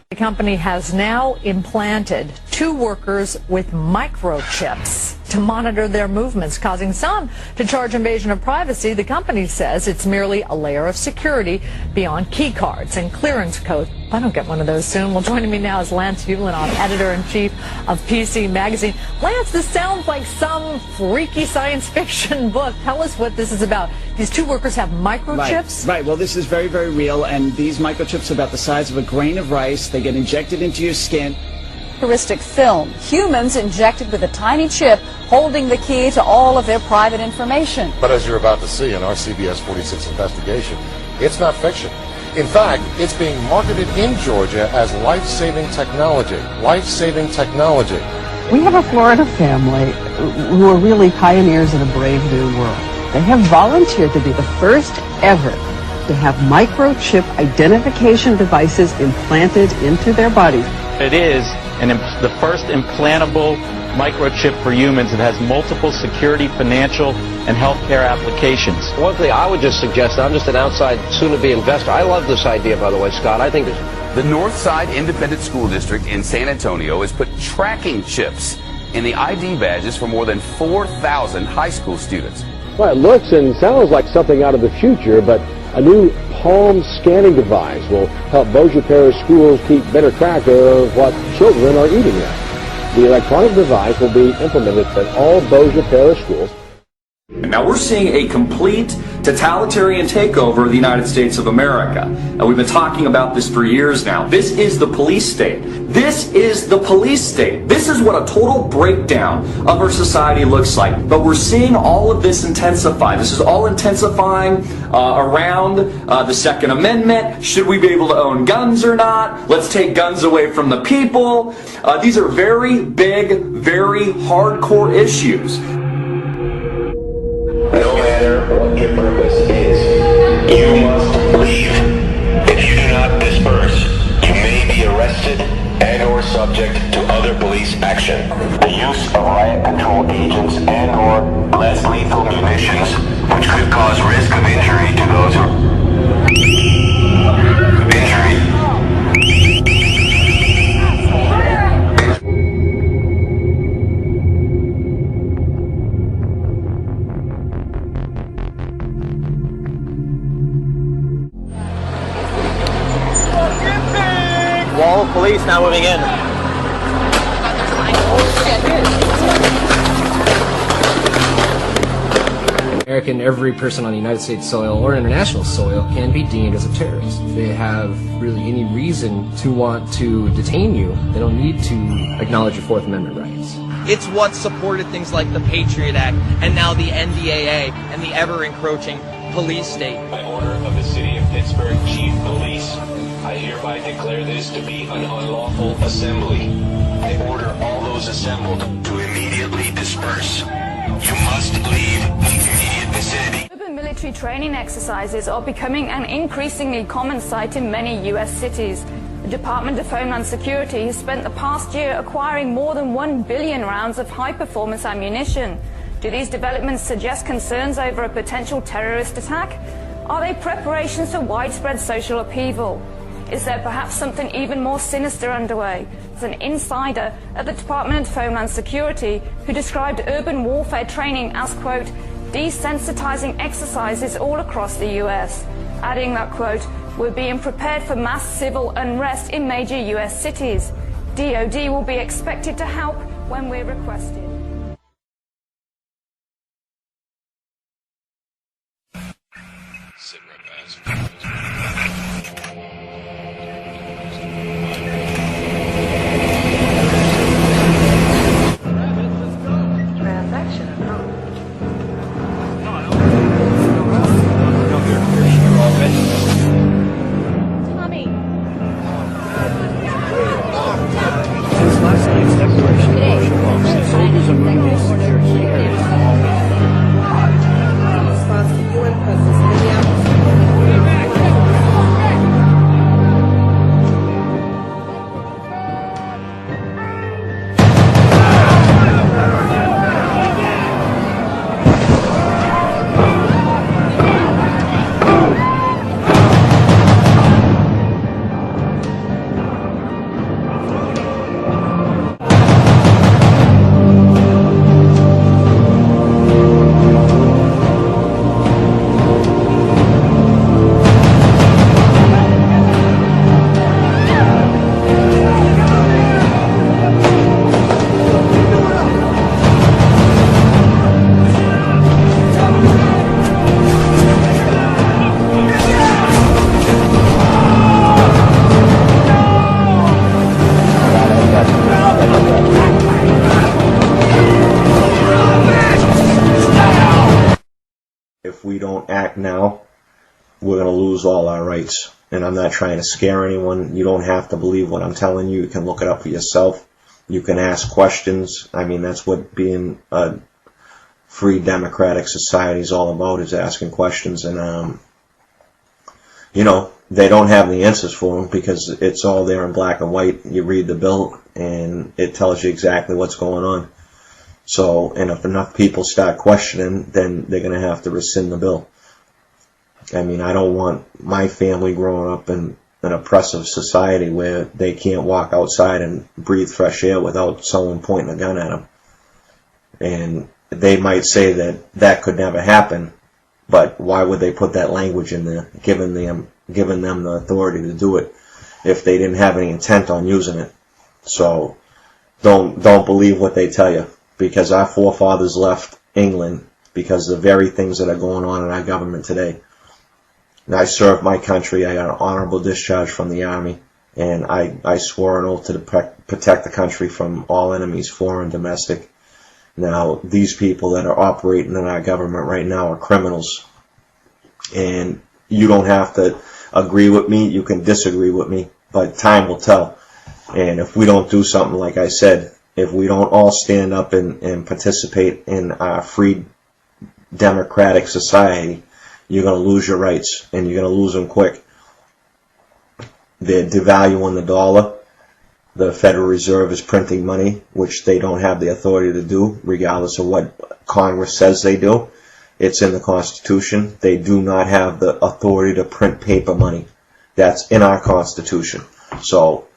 The company has now implanted 2 workers with microchips to monitor their movements, causing some to charge invasion of privacy. The company says it's merely a layer of security beyond key cards and clearance codes. I don't get one of those soon. Well, joining me now is Lance Ulanoff, editor-in-chief of PC Magazine. Lance, this sounds like some freaky science fiction book. Tell us what this is about. These 2 workers have microchips? Right. Well, this is very, very real, and these microchips are about the size of a grain of rice. They get injected into your skin. Futuristic film. Humans injected with a tiny chip holding the key to all of their private information. But as you're about to see in our CBS 46 investigation, it's not fiction. In fact, it's being marketed in Georgia as life-saving technology. Life-saving technology. We have a Florida family who are really pioneers in a brave new world. They have volunteered to be the first ever to have microchip identification devices implanted into their bodies. It is the first implantable microchip for humans that has multiple security, financial, and healthcare applications. One thing I would just suggest, I'm just an outside soon-to-be investor. I love this idea, by the way, Scott. I think the Northside Independent School District in San Antonio has put tracking chips in the ID badges for more than 4,000 high school students. Well, it looks and sounds like something out of the future, but a new palm scanning device will help Bossier Parish schools keep better track of what children are eating at. The electronic device will be implemented at all Bossier Parish schools. Now we're seeing a complete totalitarian takeover of the United States of America. And we've been talking about this for years now. This is the police state. This is the police state. This is what a total breakdown of our society looks like. But we're seeing all of this intensify. This is all intensifying around the Second Amendment. Should we be able to own guns or not? Let's take guns away from the people. These are very big, very hardcore issues. No matter what your purpose is, you must leave. If you do not disperse, you may be arrested and or subject to other police action. The use of riot control agents and or less lethal munitions, which could cause risk of injury to those who Wall of police now moving in. American, every person on the United States soil or international soil can be deemed as a terrorist. If they have really any reason to want to detain you, they don't need to acknowledge your Fourth Amendment rights. It's what supported things like the Patriot Act and now the NDAA and the ever-encroaching police state. By order of the City of Pittsburgh Chief Police, I hereby declare this to be an unlawful assembly. I order all those assembled to immediately disperse. You must leave the immediate vicinity. Urban military training exercises are becoming an increasingly common sight in many U.S. cities. The Department of Homeland Security has spent the past year acquiring more than 1 billion rounds of high-performance ammunition. Do these developments suggest concerns over a potential terrorist attack? Are they preparations for widespread social upheaval? Is there perhaps something even more sinister underway? There's an insider at the Department of Homeland Security who described urban warfare training as, quote, desensitizing exercises all across the US, adding that, quote, we're being prepared for mass civil unrest in major US cities. DoD will be expected to help when we're requested. If we don't act now, we're going to lose all our rights. And I'm not trying to scare anyone. You don't have to believe what I'm telling you. You can look it up for yourself. You can ask questions. I mean, that's what being a free democratic society is all about, is asking questions. And, you know, they don't have the answers for them because it's all there in black and white. You read the bill and it tells you exactly what's going on. So, and if enough people start questioning, then they're going to have to rescind the bill. I mean, I don't want my family growing up in an oppressive society where they can't walk outside and breathe fresh air without someone pointing a gun at them. And they might say that that could never happen, but why would they put that language in there, giving them the authority to do it if they didn't have any intent on using it? So, don't believe what they tell you. Because our forefathers left England because of the very things that are going on in our government today. And I served my country. I got an honorable discharge from the Army, and I swore an oath to protect the country from all enemies, foreign and domestic. Now, these people that are operating in our government right now are criminals. And you don't have to agree with me. You can disagree with me, but time will tell. And if we don't do something, like I said, if we don't all stand up and participate in our free democratic society, you're going to lose your rights, and you're going to lose them quick. They're devaluing the dollar. The Federal Reserve is printing money, which they don't have the authority to do, regardless of what Congress says they do. It's in the Constitution. They do not have the authority to print paper money. That's in our Constitution. So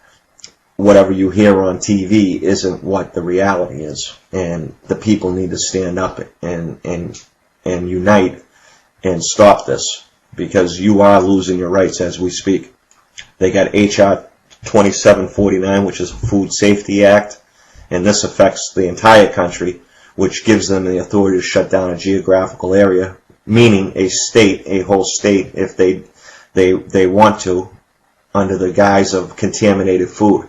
whatever you hear on TV isn't what the reality is. And the people need to stand up and unite and stop this, because you are losing your rights as we speak. They got H.R. 2749, which is Food Safety Act, and this affects the entire country, which gives them the authority to shut down a geographical area, meaning a state, a whole state, if they want to, under the guise of contaminated food.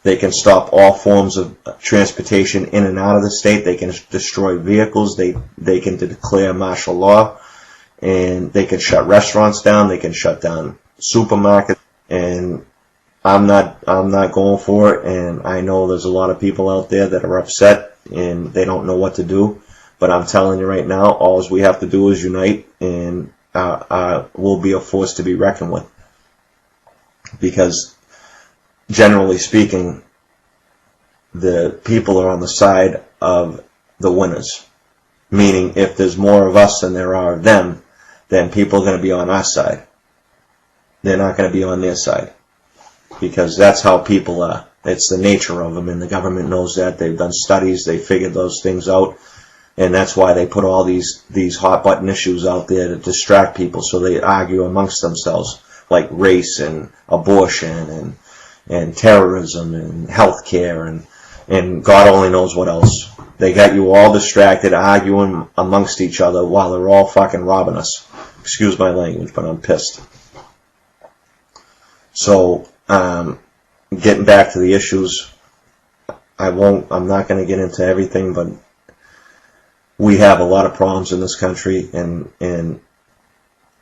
They can stop all forms of transportation in and out of the state. They can destroy vehicles. They can declare martial law, and they can shut restaurants down. They can shut down supermarkets. And I'm not going for it, and I know there's a lot of people out there that are upset and they don't know what to do. But I'm telling you right now, all we have to do is unite, and we'll be a force to be reckoned with. Because generally speaking, the people are on the side of the winners. Meaning, if there's more of us than there are of them, then people are going to be on our side. They're not going to be on their side. Because that's how people are. It's the nature of them, and the government knows that. They've done studies, they figured those things out, and that's why they put all these hot button issues out there to distract people, so they argue amongst themselves, like race and abortion and terrorism and healthcare and God only knows what else. They got you all distracted, arguing amongst each other while they're all fucking robbing us. Excuse my language, but I'm pissed. So, getting back to the issues, I'm not going to get into everything, but we have a lot of problems in this country, and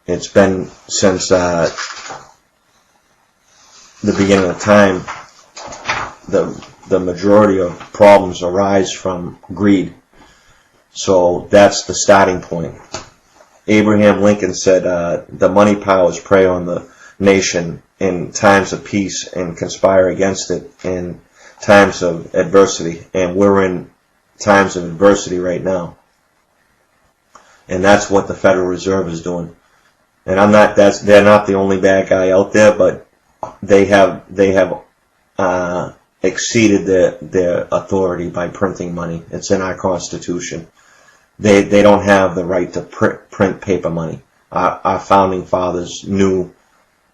it's been since the beginning of time. The majority of problems arise from greed. So that's the starting point. Abraham Lincoln said, the money powers prey on the nation in times of peace and conspire against it in times of adversity. And we're in times of adversity right now. And that's what the Federal Reserve is doing. And they're not the only bad guy out there, but they have exceeded their authority by printing money. It's in our Constitution. They don't have the right to print paper money. Our founding fathers knew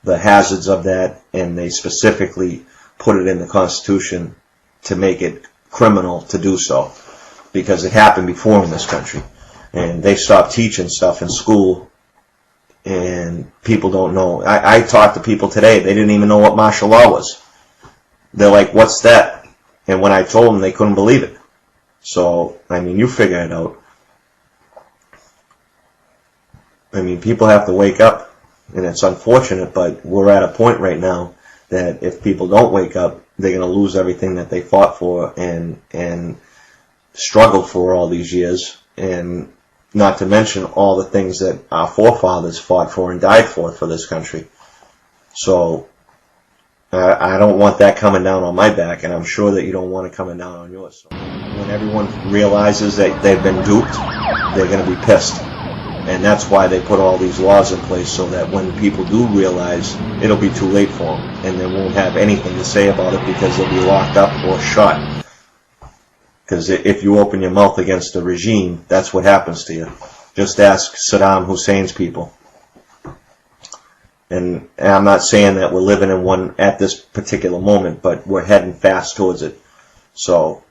the hazards of that, and they specifically put it in the Constitution to make it criminal to do so, because it happened before in this country. And they stopped teaching stuff in school, and people don't know. I talked to people today, they didn't even know what martial law was. They're like, what's that? And when I told them, they couldn't believe it. So, I mean, you figure it out. I mean, people have to wake up. And it's unfortunate, but we're at a point right now that if people don't wake up, they're going to lose everything that they fought for and struggled for all these years. And not to mention all the things that our forefathers fought for and died for this country. So I don't want that coming down on my back, and I'm sure that you don't want it coming down on yours. So when everyone realizes that they've been duped, they're going to be pissed. And that's why they put all these laws in place, so that when people do realize, it'll be too late for them, and they won't have anything to say about it because they'll be locked up or shot. Because if you open your mouth against the regime, that's what happens to you. Just ask Saddam Hussein's people. And I'm not saying that we're living in one at this particular moment, but we're heading fast towards it. So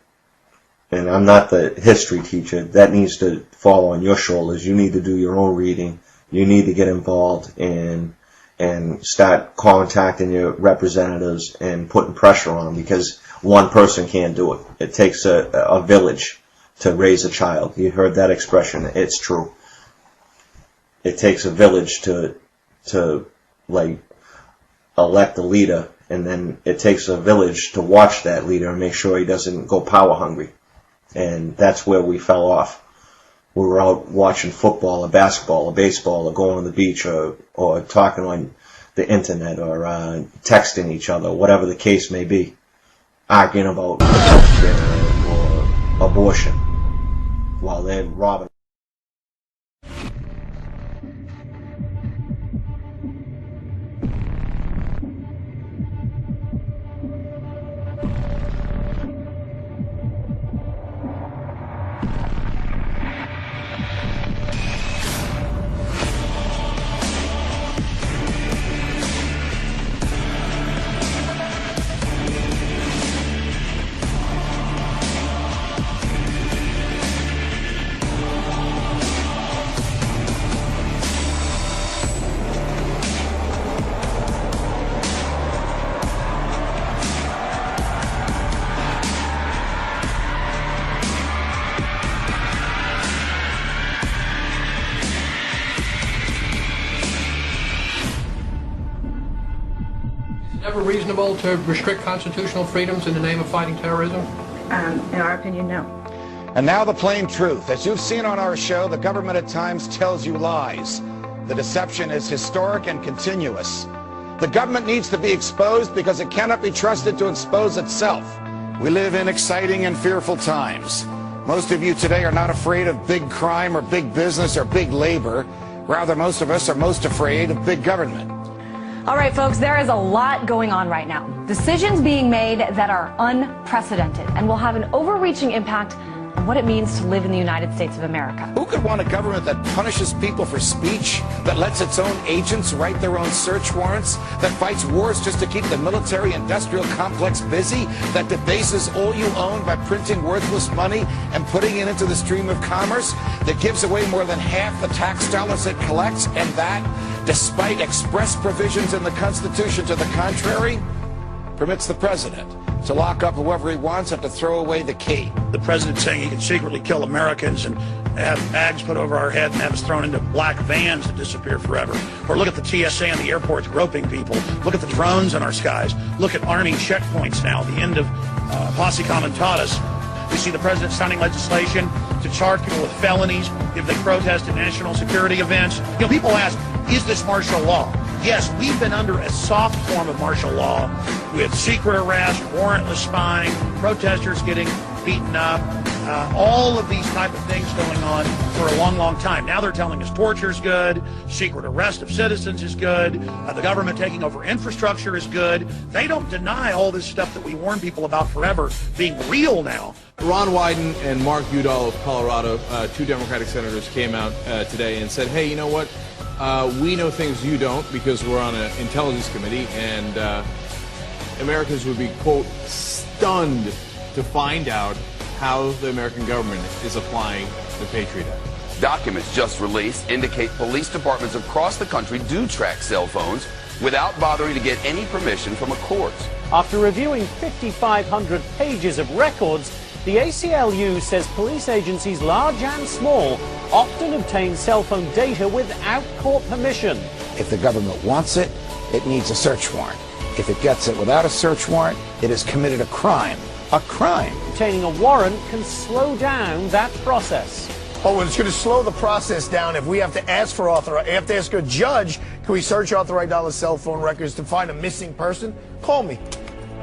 and I'm not the history teacher, that needs to fall on your shoulders. You need to do your own reading. You need to get involved and start contacting your representatives and putting pressure on them, because one person can't do it. It takes a village to raise a child. You heard that expression. It's true. It takes a village to like elect a leader, and then it takes a village to watch that leader and make sure he doesn't go power hungry. And that's where we fell off. We were out watching football or basketball or baseball or going on the beach or talking on the internet or texting each other, whatever the case may be, arguing about healthcare or abortion while they're robbing. Ever reasonable to restrict constitutional freedoms in the name of fighting terrorism? In our opinion, no. And now the plain truth. As you've seen on our show, the government at times tells you lies. The deception is historic and continuous. The government needs to be exposed because it cannot be trusted to expose itself. We live in exciting and fearful times. Most of you today are not afraid of big crime or big business or big labor. Rather, most of us are most afraid of big government. All right, folks, there is a lot going on right now. Decisions being made that are unprecedented and will have an overreaching impact on what it means to live in the United States of America. Who could want a government that punishes people for speech, that lets its own agents write their own search warrants, that fights wars just to keep the military-industrial complex busy, that debases all you own by printing worthless money and putting it into the stream of commerce, that gives away more than half the tax dollars it collects, and that, despite express provisions in the Constitution to the contrary, permits the president to lock up whoever he wants and to throw away the key. The president saying he can secretly kill Americans and have bags put over our head and have us thrown into black vans to disappear forever. Or look at the TSA on the airports groping people. Look at the drones in our skies. Look at arming checkpoints now, the end of posse comitatus. We see the president signing legislation to charge people with felonies if they protest at national security events. You know, people ask, is this martial law? Yes, we've been under a soft form of martial law with secret arrest, warrantless spying, protesters getting beaten up, all of these type of things going on for a long, long time. Now they're telling us torture is good, secret arrest of citizens is good, the government taking over infrastructure is good. They don't deny all this stuff that we warn people about forever being real now. Ron Wyden and Mark Udall of Colorado, two Democratic senators, came out today and said, hey, you know what? We know things you don't because we're on an intelligence committee, and Americans would be, quote, stunned to find out how the American government is applying the Patriot Act. Documents just released indicate police departments across the country do track cell phones without bothering to get any permission from a court. After reviewing 5,500 pages of records, the ACLU says police agencies large and small often obtain cell phone data without court permission. If the government wants it, it needs a search warrant. If it gets it without a search warrant, it has committed a crime. A crime. Obtaining a warrant can slow down that process. Oh, well, it's going to slow the process down if we have to ask for authorization. Have to ask a judge, can we search authorized dollar cell phone records to find a missing person? Call me.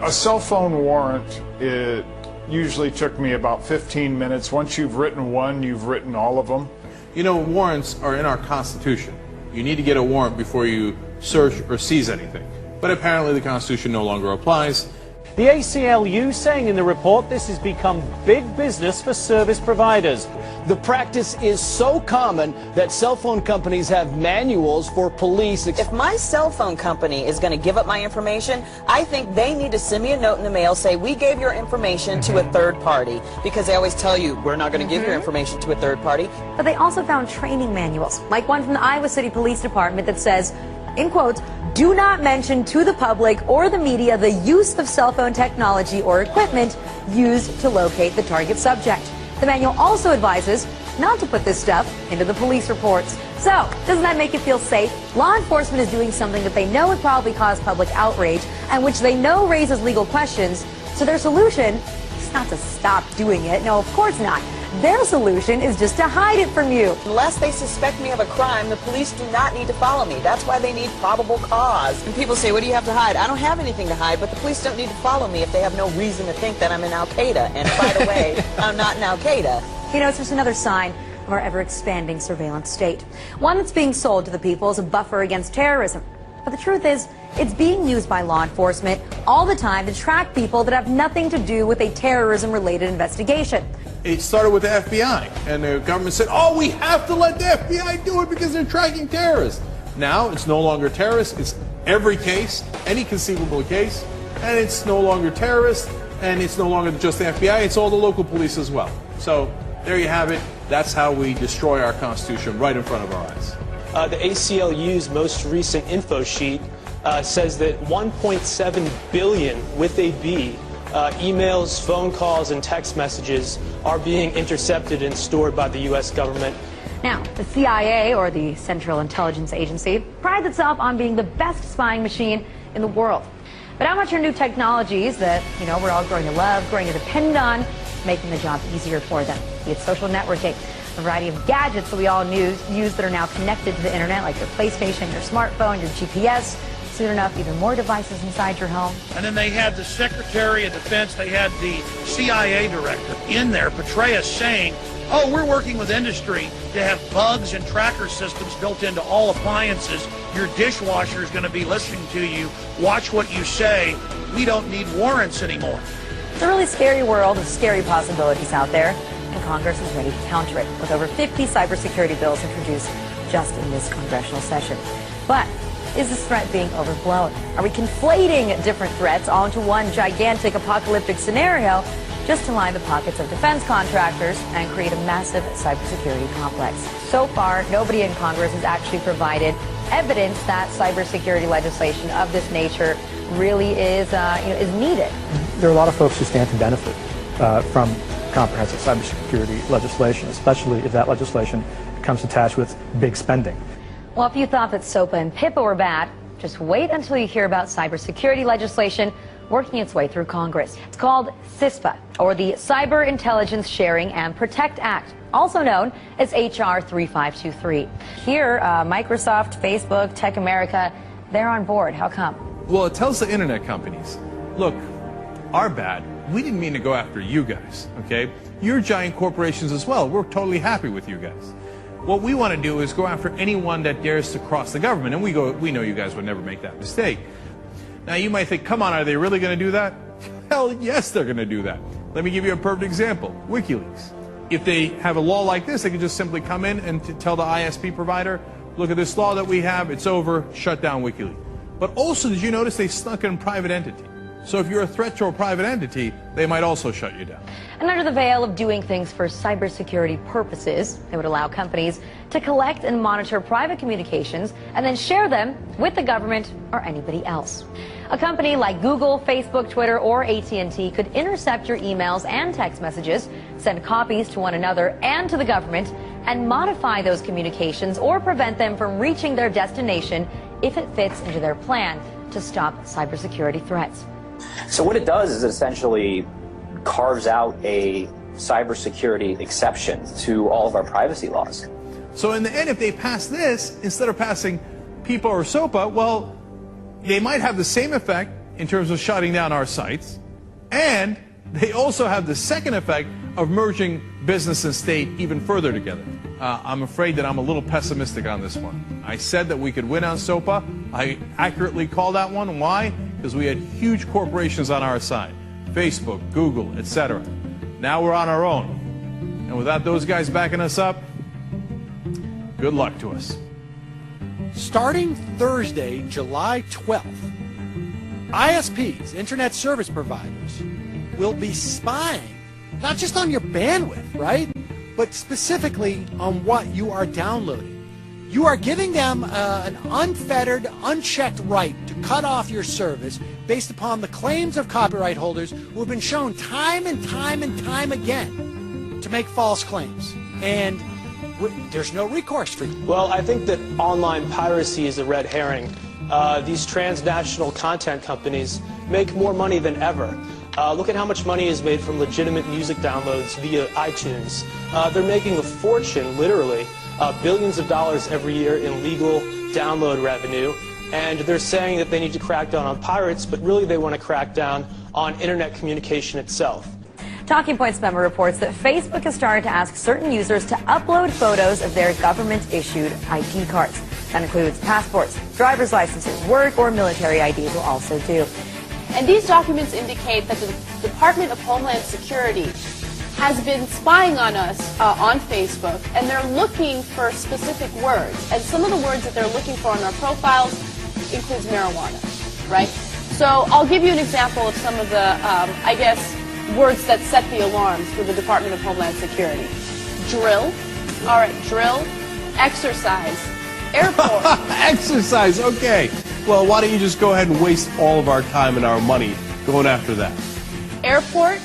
A cell phone warrant, it usually took me about 15 minutes. Once you've written one, you've written all of them. You know, warrants are in our Constitution. You need to get a warrant before you search or seize anything. But apparently the Constitution no longer applies, The ACLU saying in the report this has become big business for service providers. The practice is so common that cell phone companies have manuals for police. If my cell phone company is going to give up my information, I think they need to send me a note in the mail, say, we gave your information to a third party, because they always tell you, we're not going to give your information to a third party. But they also found training manuals, like one from the Iowa City Police Department that says, in quotes, do not mention to the public or the media the use of cell phone technology or equipment used to locate the target subject. The manual also advises not to put this stuff into the police reports. So, doesn't that make you feel safe? Law enforcement is doing something that they know would probably cause public outrage and which they know raises legal questions. So their solution is not to stop doing it. No, of course not. Their solution is just to hide it from you. Unless they suspect me of a crime, the police do not need to follow me. That's why they need probable cause. And people say, what do you have to hide? I don't have anything to hide, but the police don't need to follow me if they have no reason to think that I'm in Al-Qaeda. And by the way, I'm not in Al-Qaeda. You know, it's just another sign of our ever-expanding surveillance state. One that's being sold to the people as a buffer against terrorism. But the truth is, it's being used by law enforcement all the time to track people that have nothing to do with a terrorism-related investigation. It started with the FBI, and the government said, oh, we have to let the FBI do it because they're tracking terrorists. Now, it's no longer terrorists, it's every case, any conceivable case, and it's no longer terrorists, and it's no longer just the FBI, it's all the local police as well. So, there you have it. That's how we destroy our Constitution right in front of our eyes. The ACLU's most recent info sheet says that 1.7 billion, with a B, emails, phone calls, and text messages are being intercepted and stored by the U.S. government. Now, the CIA, or the Central Intelligence Agency, prides itself on being the best spying machine in the world. But how much are new technologies that, you know, we're all growing to love, growing to depend on, making the job easier for them? Be it social networking, a variety of gadgets that we all use that are now connected to the internet, like your PlayStation, your smartphone, your GPS. Soon enough, even more devices inside your home. And then they had the Secretary of Defense, they had the CIA director in there, Petraeus, saying, oh, we're working with industry to have bugs and tracker systems built into all appliances. Your dishwasher is going to be listening to you. Watch what you say. We don't need warrants anymore. It's a really scary world of scary possibilities out there, and Congress is ready to counter it, with over 50 cybersecurity bills introduced just in this congressional session. But is this threat being overblown? Are we conflating different threats all into one gigantic apocalyptic scenario just to line the pockets of defense contractors and create a massive cybersecurity complex? So far, nobody in Congress has actually provided evidence that cybersecurity legislation of this nature really is needed. There are a lot of folks who stand to benefit from comprehensive cybersecurity legislation, especially if that legislation comes attached with big spending. Well, if you thought that SOPA and PIPA were bad, just wait until you hear about cybersecurity legislation working its way through Congress. It's called CISPA, or the Cyber Intelligence Sharing and Protect Act, also known as H.R. 3523. Here, Microsoft, Facebook, Tech America, they're on board. How come? Well, it tells the internet companies, look, our bad. We didn't mean to go after you guys, okay? You're giant corporations as well. We're totally happy with you guys. What we want to do is go after anyone that dares to cross the government, and we know you guys would never make that mistake. Now, you might think, come on, are they really going to do that? Hell, yes, they're going to do that. Let me give you a perfect example, WikiLeaks. If they have a law like this, they can just simply come in and tell the ISP provider, look at this law that we have, it's over, shut down WikiLeaks. But also, did you notice they snuck in private entity? So if you're a threat to a private entity, they might also shut you down. And under the veil of doing things for cybersecurity purposes, they would allow companies to collect and monitor private communications and then share them with the government or anybody else. A company like Google, Facebook, Twitter, or AT&T could intercept your emails and text messages, send copies to one another and to the government, and modify those communications or prevent them from reaching their destination if it fits into their plan to stop cybersecurity threats. So what it does is it essentially carves out a cybersecurity exception to all of our privacy laws. So in the end, if they pass this, instead of passing PIPA or SOPA, well, they might have the same effect in terms of shutting down our sites, and they also have the second effect of merging business and state even further together. I'm afraid that I'm a little pessimistic on this one. I said that we could win on SOPA. I accurately called that one. Why? because we had huge corporations on our side. Facebook, Google, etc. Now we're on our own. And without those guys backing us up, good luck to us. Starting Thursday, July 12th, ISPs, Internet Service Providers, will be spying not just on your bandwidth, right, but specifically on what you are downloading. You are giving them an unfettered, unchecked right to cut off your service based upon the claims of copyright holders who have been shown time and time and time again to make false claims. And there's no recourse for you. Well, I think that online piracy is a red herring. These transnational content companies make more money than ever. Look at how much money is made from legitimate music downloads via iTunes. They're making a fortune, literally, billions of dollars every year in legal download revenue. And they're saying that they need to crack down on pirates, but really they want to crack down on internet communication itself. Talking Points member reports that Facebook has started to ask certain users to upload photos of their government-issued ID cards. That includes passports, driver's licenses, work or military IDs will also do. And these documents indicate that the Department of Homeland Security has been spying on us on Facebook, and they're looking for specific words. And some of the words that they're looking for on our profiles includes marijuana, right? So I'll give you an example of some of the, I guess, words that set the alarms for the Department of Homeland Security. Drill, all right, drill, exercise, airport. Exercise, okay. Well, why don't you just go ahead and waste all of our time and our money going after that? Airport,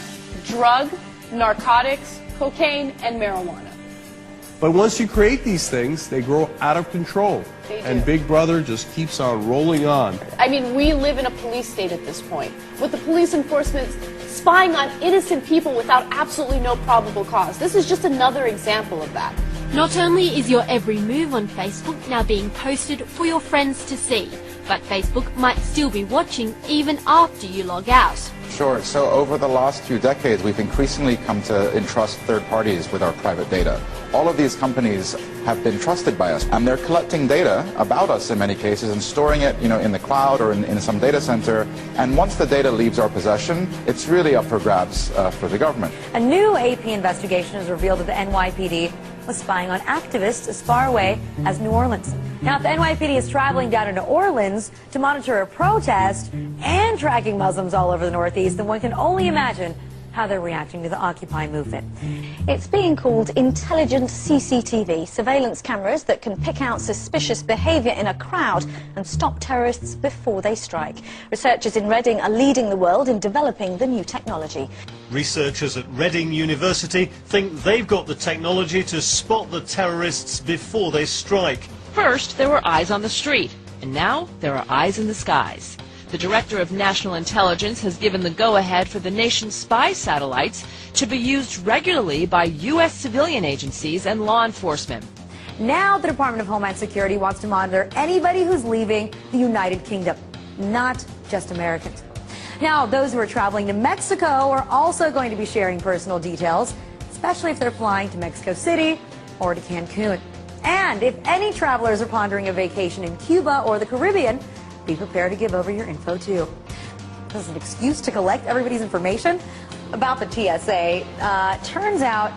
drug, narcotics, cocaine, and marijuana. But once you create these things, they grow out of control. They do. And Big Brother just keeps on rolling on. I mean, we live in a police state at this point, with the police enforcement spying on innocent people without absolutely no probable cause. This is just another example of that. Not only is your every move on Facebook now being posted for your friends to see, but Facebook might still be watching even after you log out. Sure. So over the last few decades, we've increasingly come to entrust third parties with our private data. All of these companies have been trusted by us, and they're collecting data about us in many cases and storing it, in the cloud or in some data center. And once the data leaves our possession, it's really up for grabs for the government. A new AP investigation has revealed that the NYPD was spying on activists as far away as New Orleans. Now, if the NYPD is traveling down to New Orleans to monitor a protest and tracking Muslims all over the Northeast, then one can only imagine how they're reacting to the Occupy movement. It's being called intelligent CCTV, surveillance cameras that can pick out suspicious behavior in a crowd and stop terrorists before they strike. Researchers in Reading are leading the world in developing the new technology. Researchers at Reading University think they've got the technology to spot the terrorists before they strike. First, there were eyes on the street, and now there are eyes in the skies. The Director of National Intelligence has given the go-ahead for the nation's spy satellites to be used regularly by U.S. civilian agencies and law enforcement. Now the Department of Homeland Security wants to monitor anybody who's leaving the United Kingdom, not just Americans. Now, those who are traveling to Mexico are also going to be sharing personal details, especially if they're flying to Mexico City or to Cancun. And if any travelers are pondering a vacation in Cuba or the Caribbean, be prepared to give over your info too. This is an excuse to collect everybody's information about the TSA. Turns out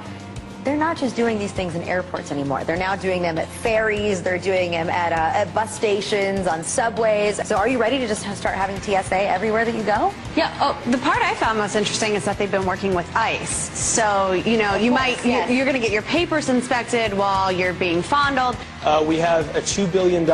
they're not just doing these things in airports anymore. They're now doing them at ferries. They're doing them at bus stations, on subways. So are you ready to just start having TSA everywhere that you go? Yeah. Oh, the part I found most interesting is that they've been working with ICE. So, you're going to get your papers inspected while you're being fondled. We have a $2 billion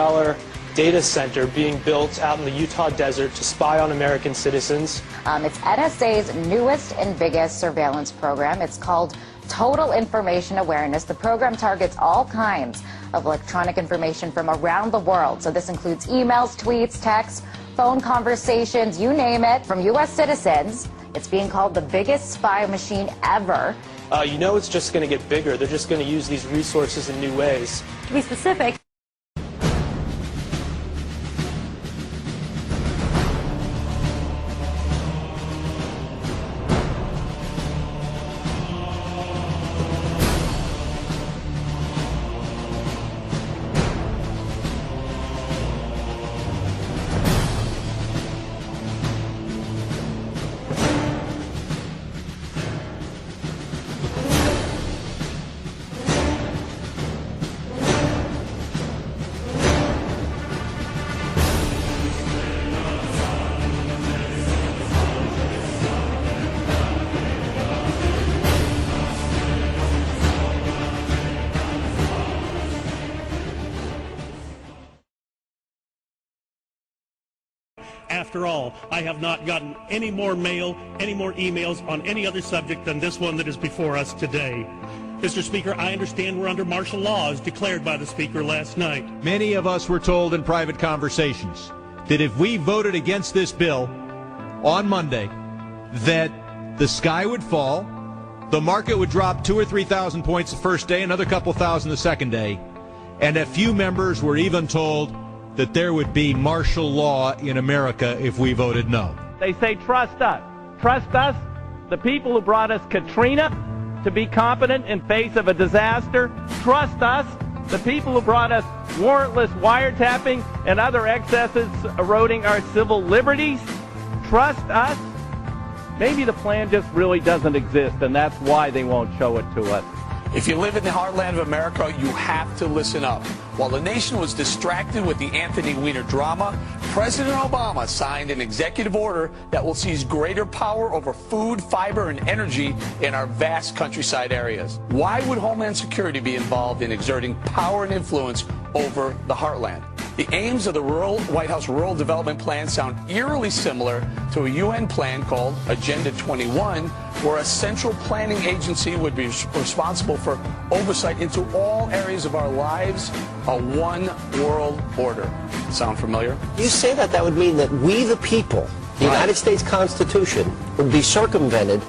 data center being built out in the Utah desert to spy on American citizens. It's NSA's newest and biggest surveillance program. It's called Total Information Awareness. The program targets all kinds of electronic information from around the world. So this includes emails, tweets, texts, phone conversations, you name it, from U.S. citizens. It's being called the biggest spy machine ever. It's just going to get bigger. They're just going to use these resources in new ways. To be specific, After all, I have not gotten any more mail, any more emails on any other subject than this one that is before us today. Mr. Speaker, I understand we're under martial law as declared by the Speaker last night. Many of us were told in private conversations that if we voted against this bill on Monday, that the sky would fall, the market would drop 2,000 or 3,000 points the first day, another couple thousand the second day, and a few members were even told that there would be martial law in America if we voted no. They say trust us. Trust us, the people who brought us Katrina, to be competent in face of a disaster. Trust us, the people who brought us warrantless wiretapping and other excesses eroding our civil liberties. Trust us. Maybe the plan just really doesn't exist, and that's why they won't show it to us. If you live in the heartland of America, you have to listen up. While the nation was distracted with the Anthony Weiner drama, President Obama signed an executive order that will seize greater power over food, fiber, and energy in our vast countryside areas. Why would Homeland Security be involved in exerting power and influence over the heartland? The aims of the White House Rural Development Plan sound eerily similar to a UN plan called Agenda 21, where a central planning agency would be responsible for oversight into all areas of our lives, a one world order. Sound familiar? You say that would mean that we the people, the United States Constitution, would be circumvented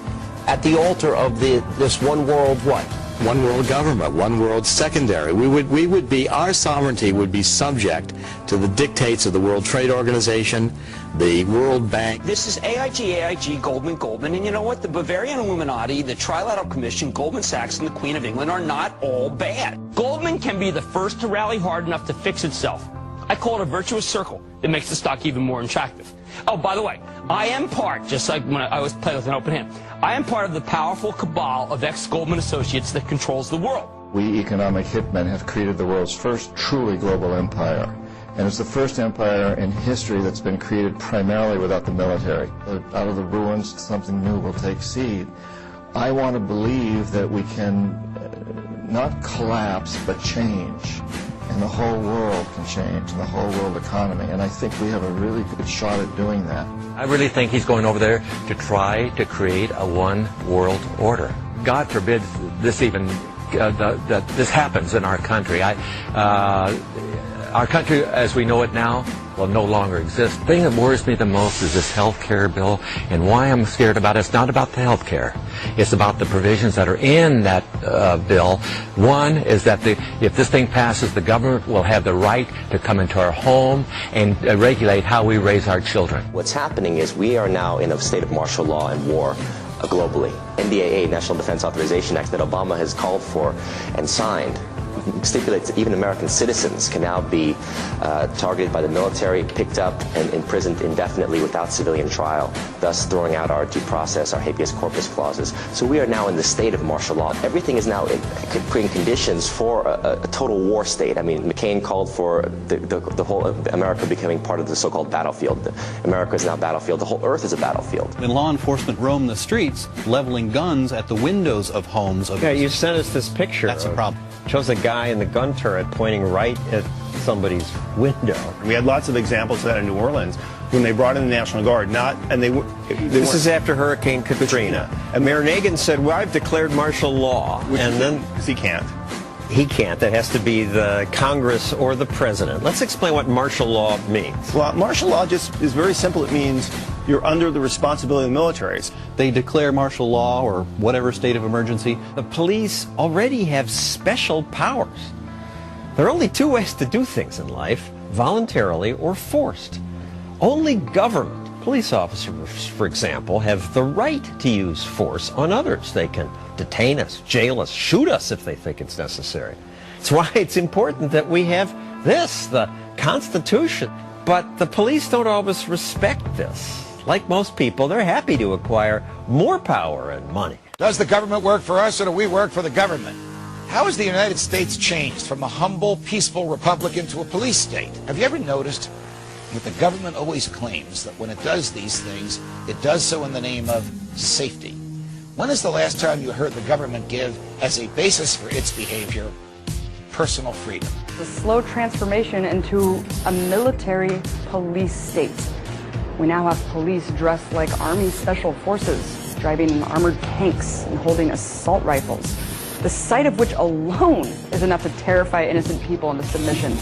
at the altar of this one world what? One world government, one world secondary. We would be, our sovereignty would be subject to the dictates of the World Trade Organization, the World Bank. This is AIG, Goldman, and you know what? The Bavarian Illuminati, the Trilateral Commission, Goldman Sachs, and the Queen of England are not all bad. Goldman can be the first to rally hard enough to fix itself. I call it a virtuous circle. It makes the stock even more attractive. Oh, by the way, I am part, just like when I was playing with an open hand, I am part of the powerful cabal of ex-Goldman associates that controls the world. We economic hitmen have created the world's first truly global empire. And it's the first empire in history that's been created primarily without the military. Out of the ruins, something new will take seed. I want to believe that we can not collapse, but change. And the whole world can change, and the whole world economy. And I think we have a really good shot at doing that. I really think he's going over there to try to create a one world order. God forbid this even that this happens in our country. Our country, as we know it now, will no longer exist. The thing that worries me the most is this health care bill, and why I'm scared about it. It's not about the health care. It's about the provisions that are in that bill. One is that if this thing passes, the government will have the right to come into our home and regulate how we raise our children. What's happening is we are now in a state of martial law and war globally. NDAA, National Defense Authorization Act, that Obama has called for and signed, stipulates that even American citizens can now be targeted by the military, picked up, and imprisoned indefinitely without civilian trial, thus throwing out our due process, our habeas corpus clauses. So we are now in the state of martial law. Everything is now creating conditions for a total war state. I mean, McCain called for the whole of America becoming part of the so-called battlefield. America is now a battlefield. The whole earth is a battlefield. When law enforcement roam the streets, leveling guns at the windows of homes. Yeah, you sent us this picture. That's a problem. Shows a guy in the gun turret pointing right at somebody's window. We had lots of examples of that in New Orleans when they brought in the National Guard. This is after Hurricane Katrina. And Mayor Nagin said, well, I've declared martial law. And then he can't. He can't. That has to be the Congress or the president. Let's explain what martial law means. Well, martial law just is very simple. It means you're under the responsibility of the militaries. They declare martial law or whatever state of emergency. The police already have special powers. There are only two ways to do things in life, voluntarily or forced. Only government police officers, for example, have the right to use force on others. They can detain us, jail us, shoot us if they think it's necessary. That's why it's important that we have this, the Constitution. But the police don't always respect this. Like most people, they're happy to acquire more power and money. Does the government work for us, or do we work for the government? How has the United States changed from a humble, peaceful republic into a police state? Have you ever noticed that the government always claims that when it does these things, it does so in the name of safety? When is the last time you heard the government give, as a basis for its behavior, personal freedom? The slow transformation into a military police state. We now have police dressed like Army Special Forces, driving armored tanks and holding assault rifles, the sight of which alone is enough to terrify innocent people into submission.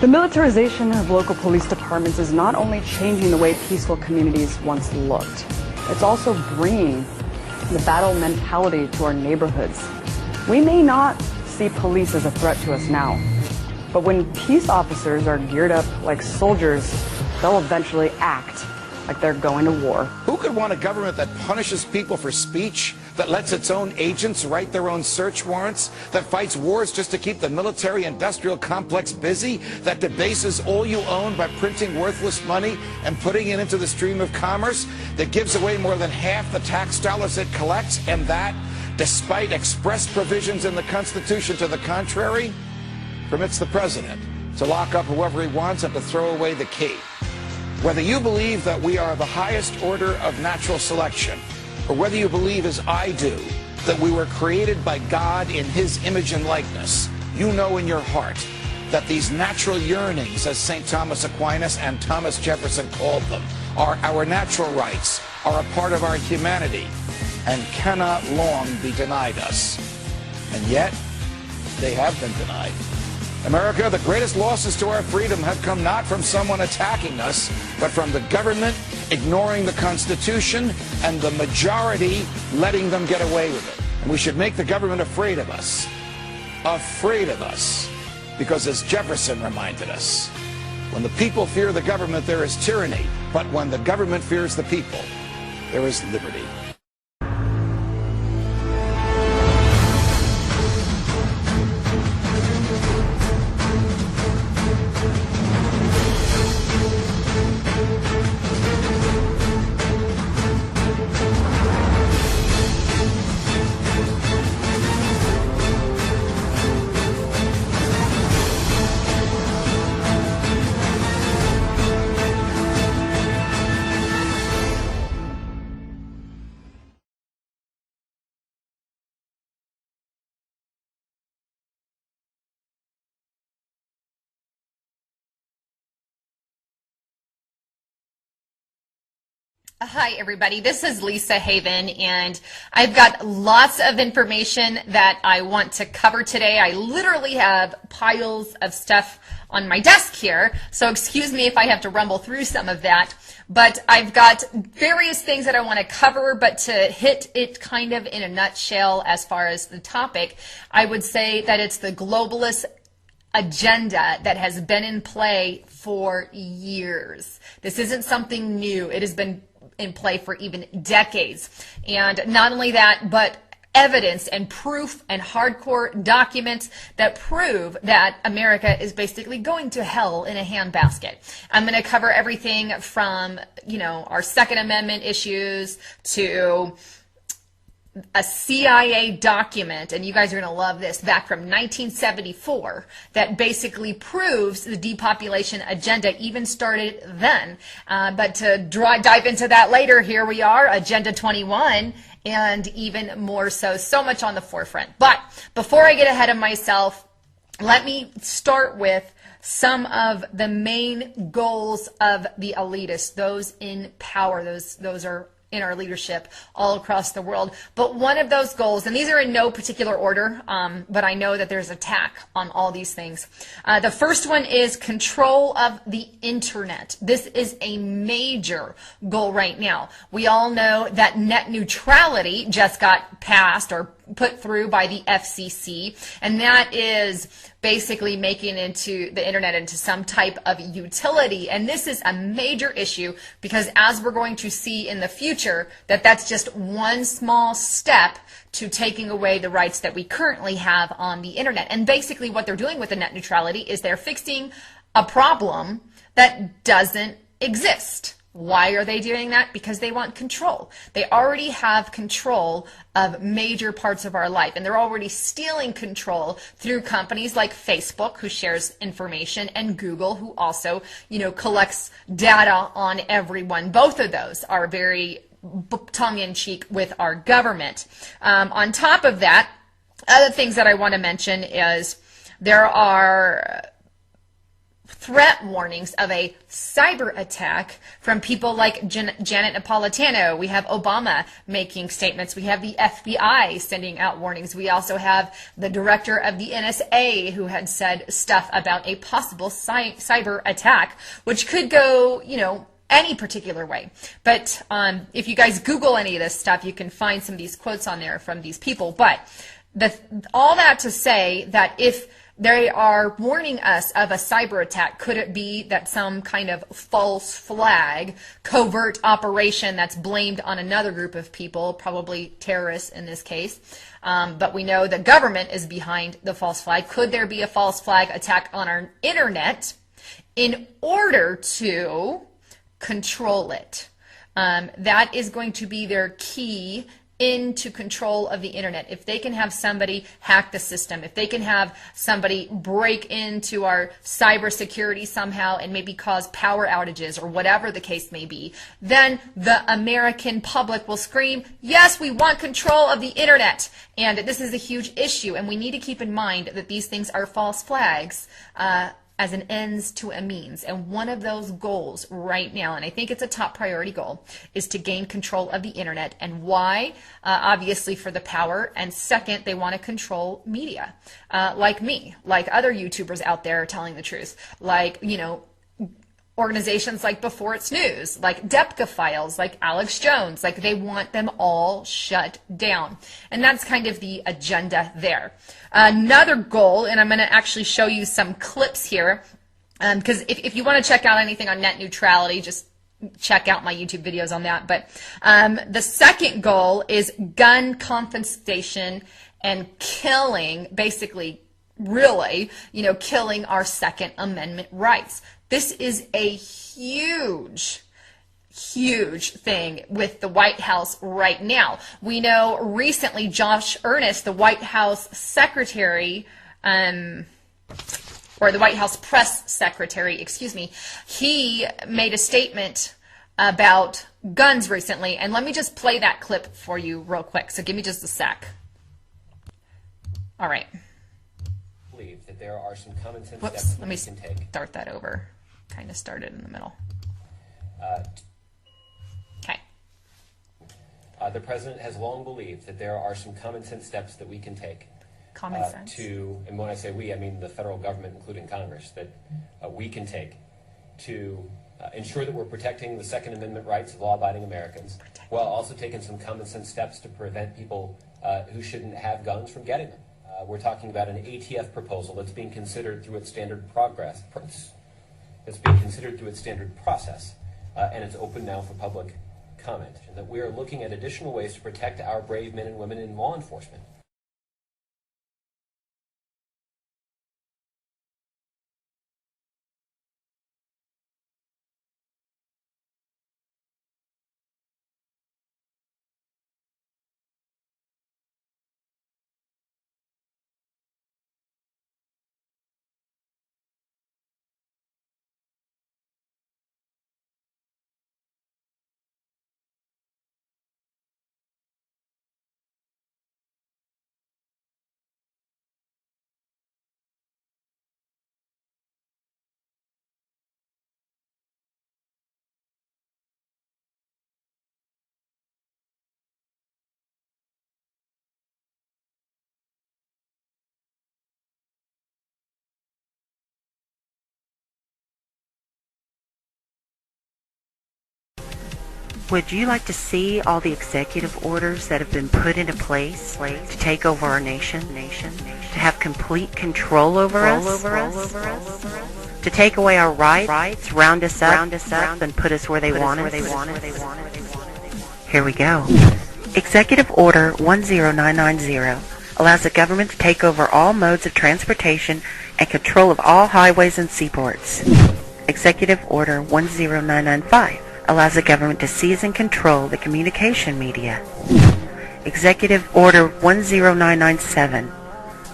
The militarization of local police departments is not only changing the way peaceful communities once looked, it's also bringing the battle mentality to our neighborhoods. We may not see police as a threat to us now, but when peace officers are geared up like soldiers, they'll eventually act like they're going to war. Who could want a government that punishes people for speech, that lets its own agents write their own search warrants, that fights wars just to keep the military-industrial complex busy, that debases all you own by printing worthless money and putting it into the stream of commerce, that gives away more than half the tax dollars it collects, and that, despite express provisions in the Constitution to the contrary, permits the president to lock up whoever he wants and to throw away the key? Whether you believe that we are the highest order of natural selection, or whether you believe, as I do, that we were created by God in his image and likeness, you know in your heart that these natural yearnings, as St. Thomas Aquinas and Thomas Jefferson called them, are our natural rights, are a part of our humanity, and cannot long be denied us. And yet, they have been denied. America, the greatest losses to our freedom have come not from someone attacking us, but from the government ignoring the Constitution and the majority letting them get away with it. And we should make the government afraid of us. Afraid of us. Because as Jefferson reminded us, when the people fear the government, there is tyranny. But when the government fears the people, there is liberty. Hi, everybody. This is Lisa Haven, and I've got lots of information that I want to cover today. I literally have piles of stuff on my desk here, so excuse me if I have to rumble through some of that. But I've got various things that I want to cover, but to hit it kind of in a nutshell as far as the topic, I would say that it's the globalist agenda that has been in play for years. This isn't something new. It has been in play for even decades. And not only that, but evidence and proof and hardcore documents that prove that America is basically going to hell in a handbasket. I'm going to cover everything from, our Second Amendment issues to a CIA document, and you guys are going to love this, back from 1974, that basically proves the depopulation agenda even started then. But to dive into that later, here we are, Agenda 21, and even more so, so much on the forefront. But before I get ahead of myself, let me start with some of the main goals of the elitists, those in power, those are in our leadership all across the world. But one of those goals, and these are in no particular order, but I know that there's attack on all these things. The first one is control of the internet. This is a major goal right now. We all know that net neutrality just got passed or put through by the FCC, and that is basically making the internet into some type of utility. And this is a major issue because, as we're going to see in the future, that's just one small step to taking away the rights that we currently have on the internet. And basically what they're doing with the net neutrality is they're fixing a problem that doesn't exist. Why are they doing that? Because they want control. They already have control of major parts of our life, and they're already stealing control through companies like Facebook, who shares information, and Google, who also, collects data on everyone. Both of those are very tongue-in-cheek with our government. On top of that, other things that I want to mention is there are threat warnings of a cyber attack from people like Janet Napolitano. We have Obama making statements. We have the FBI sending out warnings. We also have the director of the NSA who had said stuff about a possible cyber attack, which could go, any particular way. But if you guys Google any of this stuff, you can find some of these quotes on there from these people. But all that to say that if they are warning us of a cyber attack, could it be that some kind of false flag, covert operation that's blamed on another group of people, probably terrorists in this case? But we know the government is behind the false flag. Could there be a false flag attack on our internet in order to control it? That is going to be their key into control of the internet. If they can have somebody hack the system, if they can have somebody break into our cybersecurity somehow and maybe cause power outages or whatever the case may be, then the American public will scream, yes, we want control of the internet. And this is a huge issue, and we need to keep in mind that these things are false flags as an ends to a means. And one of those goals right now, and I think it's a top priority goal, is to gain control of the internet. And why? Obviously for the power. And second, they want to control media, like me, like other YouTubers out there telling the truth, like, organizations like Before It's News, like Depka Files, like Alex Jones, like they want them all shut down. And that's kind of the agenda there. Another goal, and I'm going to actually show you some clips here, because if you want to check out anything on net neutrality, just check out my YouTube videos on that. But the second goal is gun confiscation and killing, basically, really, killing our Second Amendment rights. This is a huge thing with the White House right now. We know recently Josh Earnest, the White House secretary, or the White House press secretary, excuse me, he made a statement about guns recently. And let me just play that clip for you real quick. So give me just a sec. All right. That there are some common sense Whoops, steps let me we can take. Start that over. Kind of started in the middle. Okay. The president has long believed that there are some common sense steps that we can take. Common sense. And when I say we, I mean the federal government, including Congress, that we can take to ensure that we're protecting the Second Amendment rights of law-abiding Americans, while also taking some common sense steps to prevent people who shouldn't have guns from getting them. We're talking about an ATF proposal that's being considered through its standard process, and it's open now for public comment. And that we are looking at additional ways to protect our brave men and women in law enforcement. Would you like to see all the executive orders that have been put into place to take over our nation, to have complete control over us, to take away our rights, round us up, and put us where they want us? Here we go. Executive Order 10990 allows the government to take over all modes of transportation and control of all highways and seaports. Executive Order 10995 allows the government to seize and control the communication media. Executive Order 10997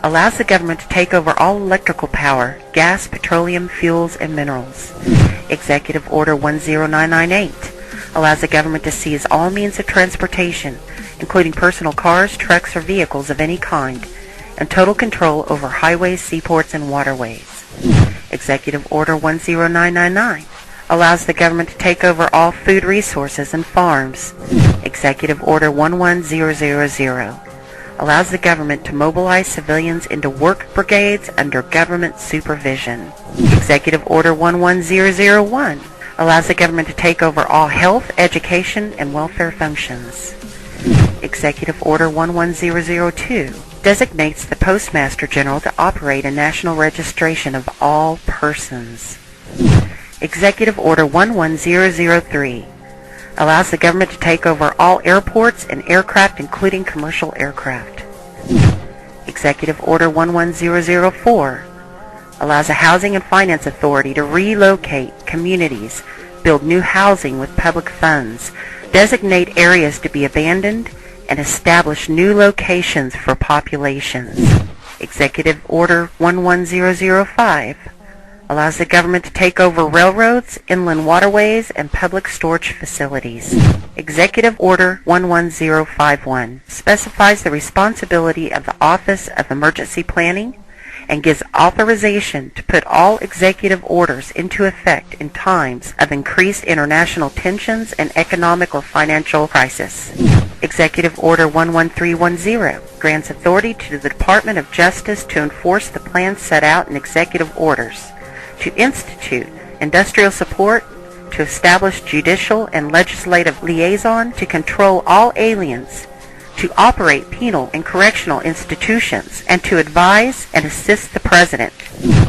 allows the government to take over all electrical power, gas, petroleum, fuels, and minerals. Executive Order 10998 allows the government to seize all means of transportation, including personal cars, trucks, or vehicles of any kind, and total control over highways, seaports, and waterways. Executive Order 10999 allows the government to take over all food resources and farms. Executive Order 11000 allows the government to mobilize civilians into work brigades under government supervision. Executive Order 11001 allows the government to take over all health, education, and welfare functions. Executive Order 11002 designates the Postmaster General to operate a national registration of all persons. Executive Order 11003 allows the government to take over all airports and aircraft, including commercial aircraft. Executive Order 11004 allows a housing and finance authority to relocate communities, build new housing with public funds, designate areas to be abandoned, and establish new locations for populations. Executive Order 11005 allows the government to take over railroads, inland waterways, and public storage facilities. Executive Order 11051 specifies the responsibility of the Office of Emergency Planning and gives authorization to put all executive orders into effect in times of increased international tensions and economic or financial crisis. Executive Order 11310 grants authority to the Department of Justice to enforce the plans set out in executive orders, to institute industrial support, to establish judicial and legislative liaison, to control all aliens, to operate penal and correctional institutions, and to advise and assist the President.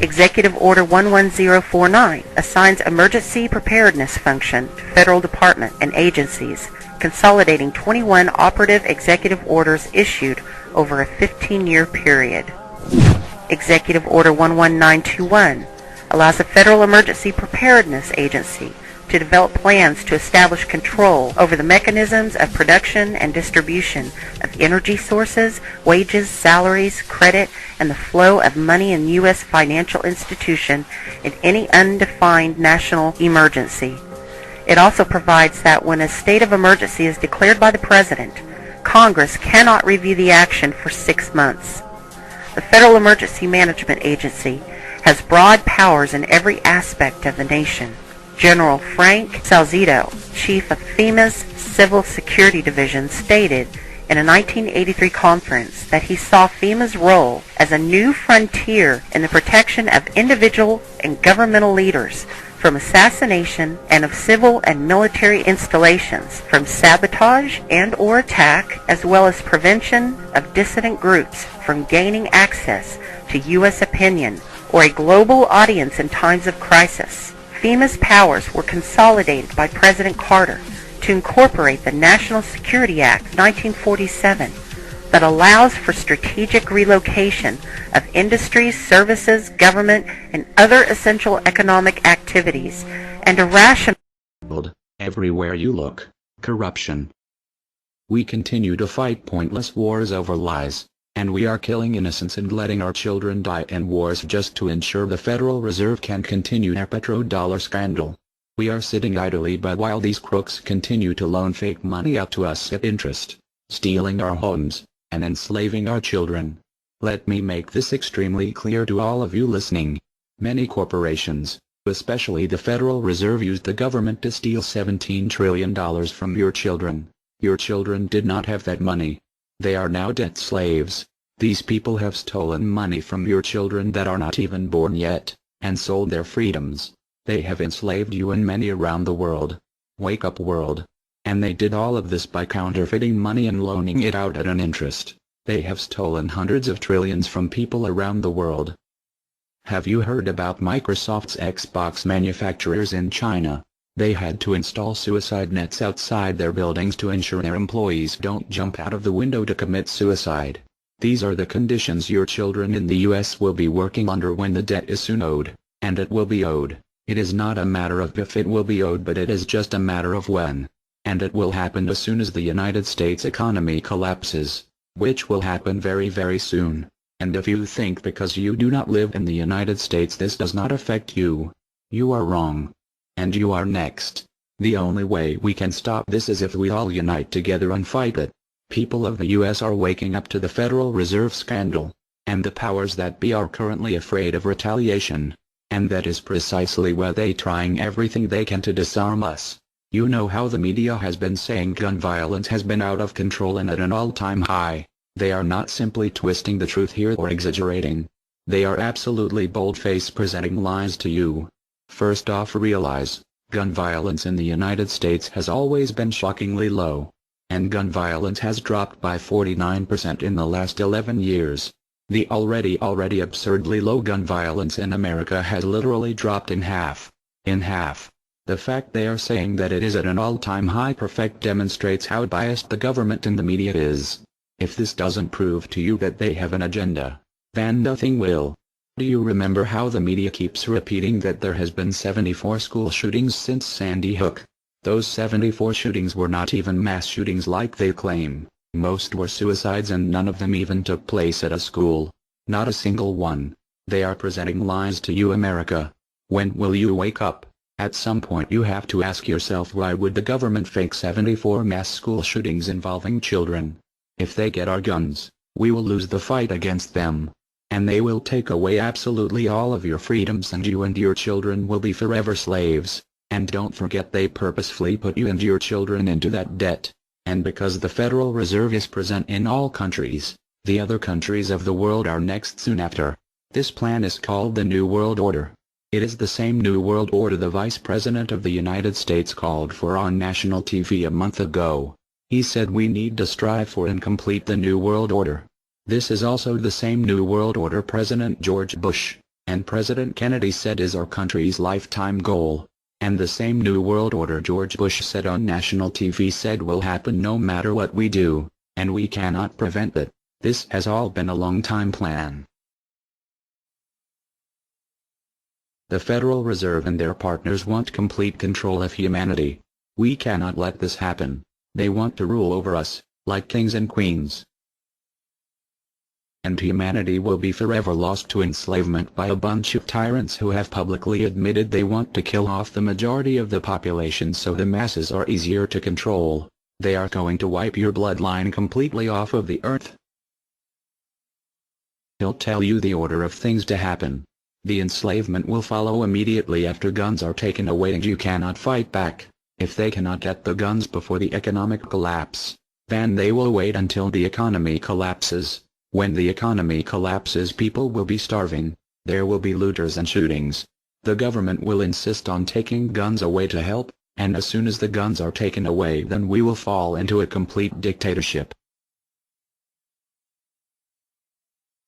Executive Order 11049 assigns emergency preparedness function to federal departments and agencies, consolidating 21 operative executive orders issued over a 15-year period. Executive Order 11921 allows the Federal Emergency Preparedness Agency to develop plans to establish control over the mechanisms of production and distribution of energy sources, wages, salaries, credit, and the flow of money in U.S. financial institution in any undefined national emergency. It also provides that when a state of emergency is declared by the President, Congress cannot review the action for 6 months. The Federal Emergency Management Agency has broad powers in every aspect of the nation. General Frank Salzito, chief of FEMA's Civil Security Division, stated in a 1983 conference that he saw FEMA's role as a new frontier in the protection of individual and governmental leaders from assassination and of civil and military installations, from sabotage and or attack, as well as prevention of dissident groups from gaining access to U.S. opinion or a global audience in times of crisis. FEMA's powers were consolidated by President Carter to incorporate the National Security Act of 1947 that allows for strategic relocation of industries, services, government, and other essential economic activities, and a rational everywhere you look, corruption. We continue to fight pointless wars over lies, and we are killing innocents and letting our children die in wars just to ensure the Federal Reserve can continue their petrodollar scandal. We are sitting idly by while these crooks continue to loan fake money out to us at interest, stealing our homes, and enslaving our children. Let me make this extremely clear to all of you listening. Many corporations, especially the Federal Reserve, used the government to steal $17 trillion from your children. Your children did not have that money. They are now debt slaves. These people have stolen money from your children that are not even born yet, and sold their freedoms. They have enslaved you and many around the world. Wake up, world. And they did all of this by counterfeiting money and loaning it out at an interest. They have stolen hundreds of trillions from people around the world. Have you heard about Microsoft's Xbox manufacturers in China? They had to install suicide nets outside their buildings to ensure their employees don't jump out of the window to commit suicide. These are the conditions your children in the U.S. will be working under when the debt is soon owed, and it will be owed. It is not a matter of if it will be owed, but it is just a matter of when. And it will happen as soon as the United States economy collapses, which will happen very, very soon. And if you think because you do not live in the United States this does not affect you, you are wrong. And you are next. The only way we can stop this is if we all unite together and fight it. People of the U.S. are waking up to the Federal Reserve scandal, and the powers that be are currently afraid of retaliation. And that is precisely why they trying everything they can to disarm us. You know how the media has been saying gun violence has been out of control and at an all-time high. They are not simply twisting the truth here or exaggerating. They are absolutely bold-faced presenting lies to you. First off, realize, gun violence in the United States has always been shockingly low. And gun violence has dropped by 49% in the last 11 years. The already absurdly low gun violence in America has literally dropped in half. In half. The fact they are saying that it is at an all-time high perfect demonstrates how biased the government and the media is. If this doesn't prove to you that they have an agenda, then nothing will. Do you remember how the media keeps repeating that there has been 74 school shootings since Sandy Hook? Those 74 shootings were not even mass shootings like they claim. Most were suicides and none of them even took place at a school. Not a single one. They are presenting lies to you, America. When will you wake up? At some point you have to ask yourself, why would the government fake 74 mass school shootings involving children? If they get our guns, we will lose the fight against them. And they will take away absolutely all of your freedoms and you and your children will be forever slaves. And don't forget they purposefully put you and your children into that debt. And because the Federal Reserve is present in all countries, the other countries of the world are next soon after. This plan is called the New World Order. It is the same New World Order the Vice President of the United States called for on national TV a month ago. He said we need to strive for and complete the New World Order. This is also the same New World Order President George Bush and President Kennedy said is our country's lifetime goal. And the same New World Order George Bush said on national TV said will happen no matter what we do, and we cannot prevent it. This has all been a long-time plan. The Federal Reserve and their partners want complete control of humanity. We cannot let this happen. They want to rule over us, like kings and queens. And humanity will be forever lost to enslavement by a bunch of tyrants who have publicly admitted they want to kill off the majority of the population so the masses are easier to control. They are going to wipe your bloodline completely off of the earth. He'll tell you the order of things to happen. The enslavement will follow immediately after guns are taken away and you cannot fight back. If they cannot get the guns before the economic collapse, then they will wait until the economy collapses. When the economy collapses, people will be starving. There will be looters and shootings. The government will insist on taking guns away to help, and as soon as the guns are taken away, then we will fall into a complete dictatorship.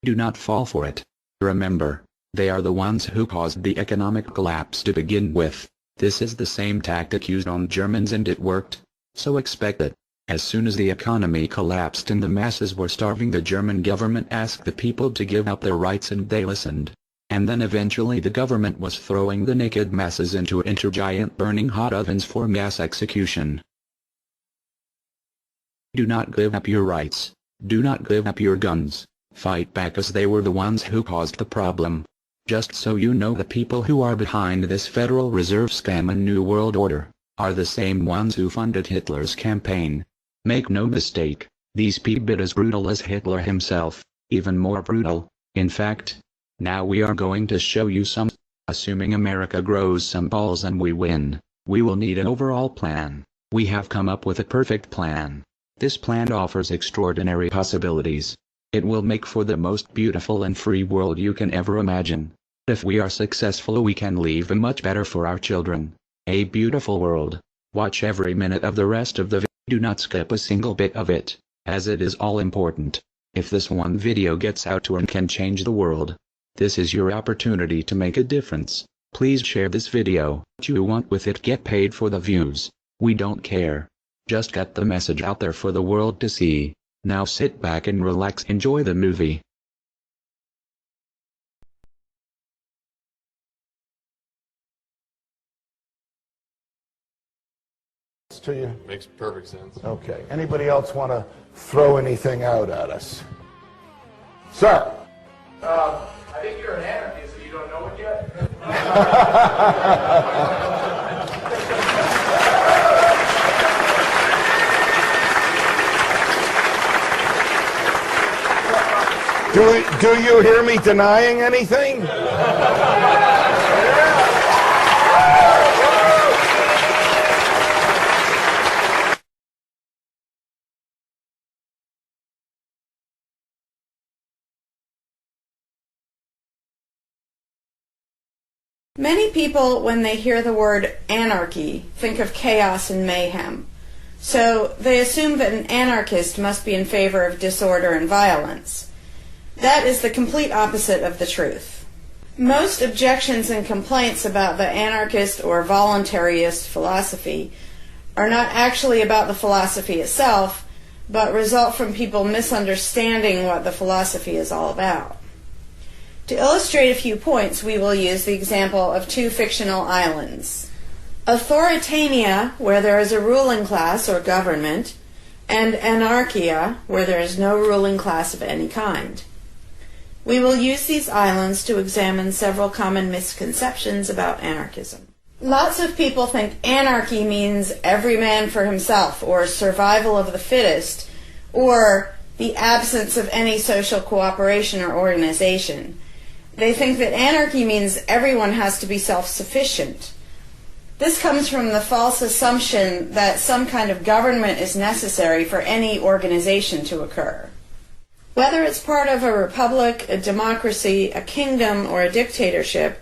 Do not fall for it. Remember, they are the ones who caused the economic collapse to begin with. This is the same tactic used on Germans and it worked. So expect it. As soon as the economy collapsed and the masses were starving, the German government asked the people to give up their rights and they listened. And then eventually the government was throwing the naked masses into giant burning hot ovens for mass execution. Do not give up your rights. Do not give up your guns. Fight back, as they were the ones who caused the problem. Just so you know, the people who are behind this Federal Reserve scam and New World Order are the same ones who funded Hitler's campaign. Make no mistake, these people are as brutal as Hitler himself, even more brutal. In fact, now we are going to show you some. Assuming America grows some balls and we win, we will need an overall plan. We have come up with a perfect plan. This plan offers extraordinary possibilities. It will make for the most beautiful and free world you can ever imagine. If we are successful, we can leave a much better for our children. A beautiful world. Watch every minute of the rest of the video. Do not skip a single bit of it, as it is all important. If this one video gets out to and can change the world, this is your opportunity to make a difference. Please share this video. What you want with it, get paid for the views. We don't care. Just get the message out there for the world to see. Now sit back and relax, enjoy the movie. To you? Makes perfect sense. Okay. Anybody else want to throw anything out at us? Sir? I think you're an anarchist, so you don't know it yet? Do you hear me denying anything? Many people, when they hear the word anarchy, think of chaos and mayhem. So they assume that an anarchist must be in favor of disorder and violence. That is the complete opposite of the truth. Most objections and complaints about the anarchist or voluntarist philosophy are not actually about the philosophy itself, but result from people misunderstanding what the philosophy is all about. To illustrate a few points, we will use the example of two fictional islands. Authoritania, where there is a ruling class or government, and anarchia, where there is no ruling class of any kind. We will use these islands to examine several common misconceptions about anarchism. Lots of people think anarchy means every man for himself, or survival of the fittest, or the absence of any social cooperation or organization. They think that anarchy means everyone has to be self-sufficient. This comes from the false assumption that some kind of government is necessary for any organization to occur. Whether it's part of a republic, a democracy, a kingdom, or a dictatorship,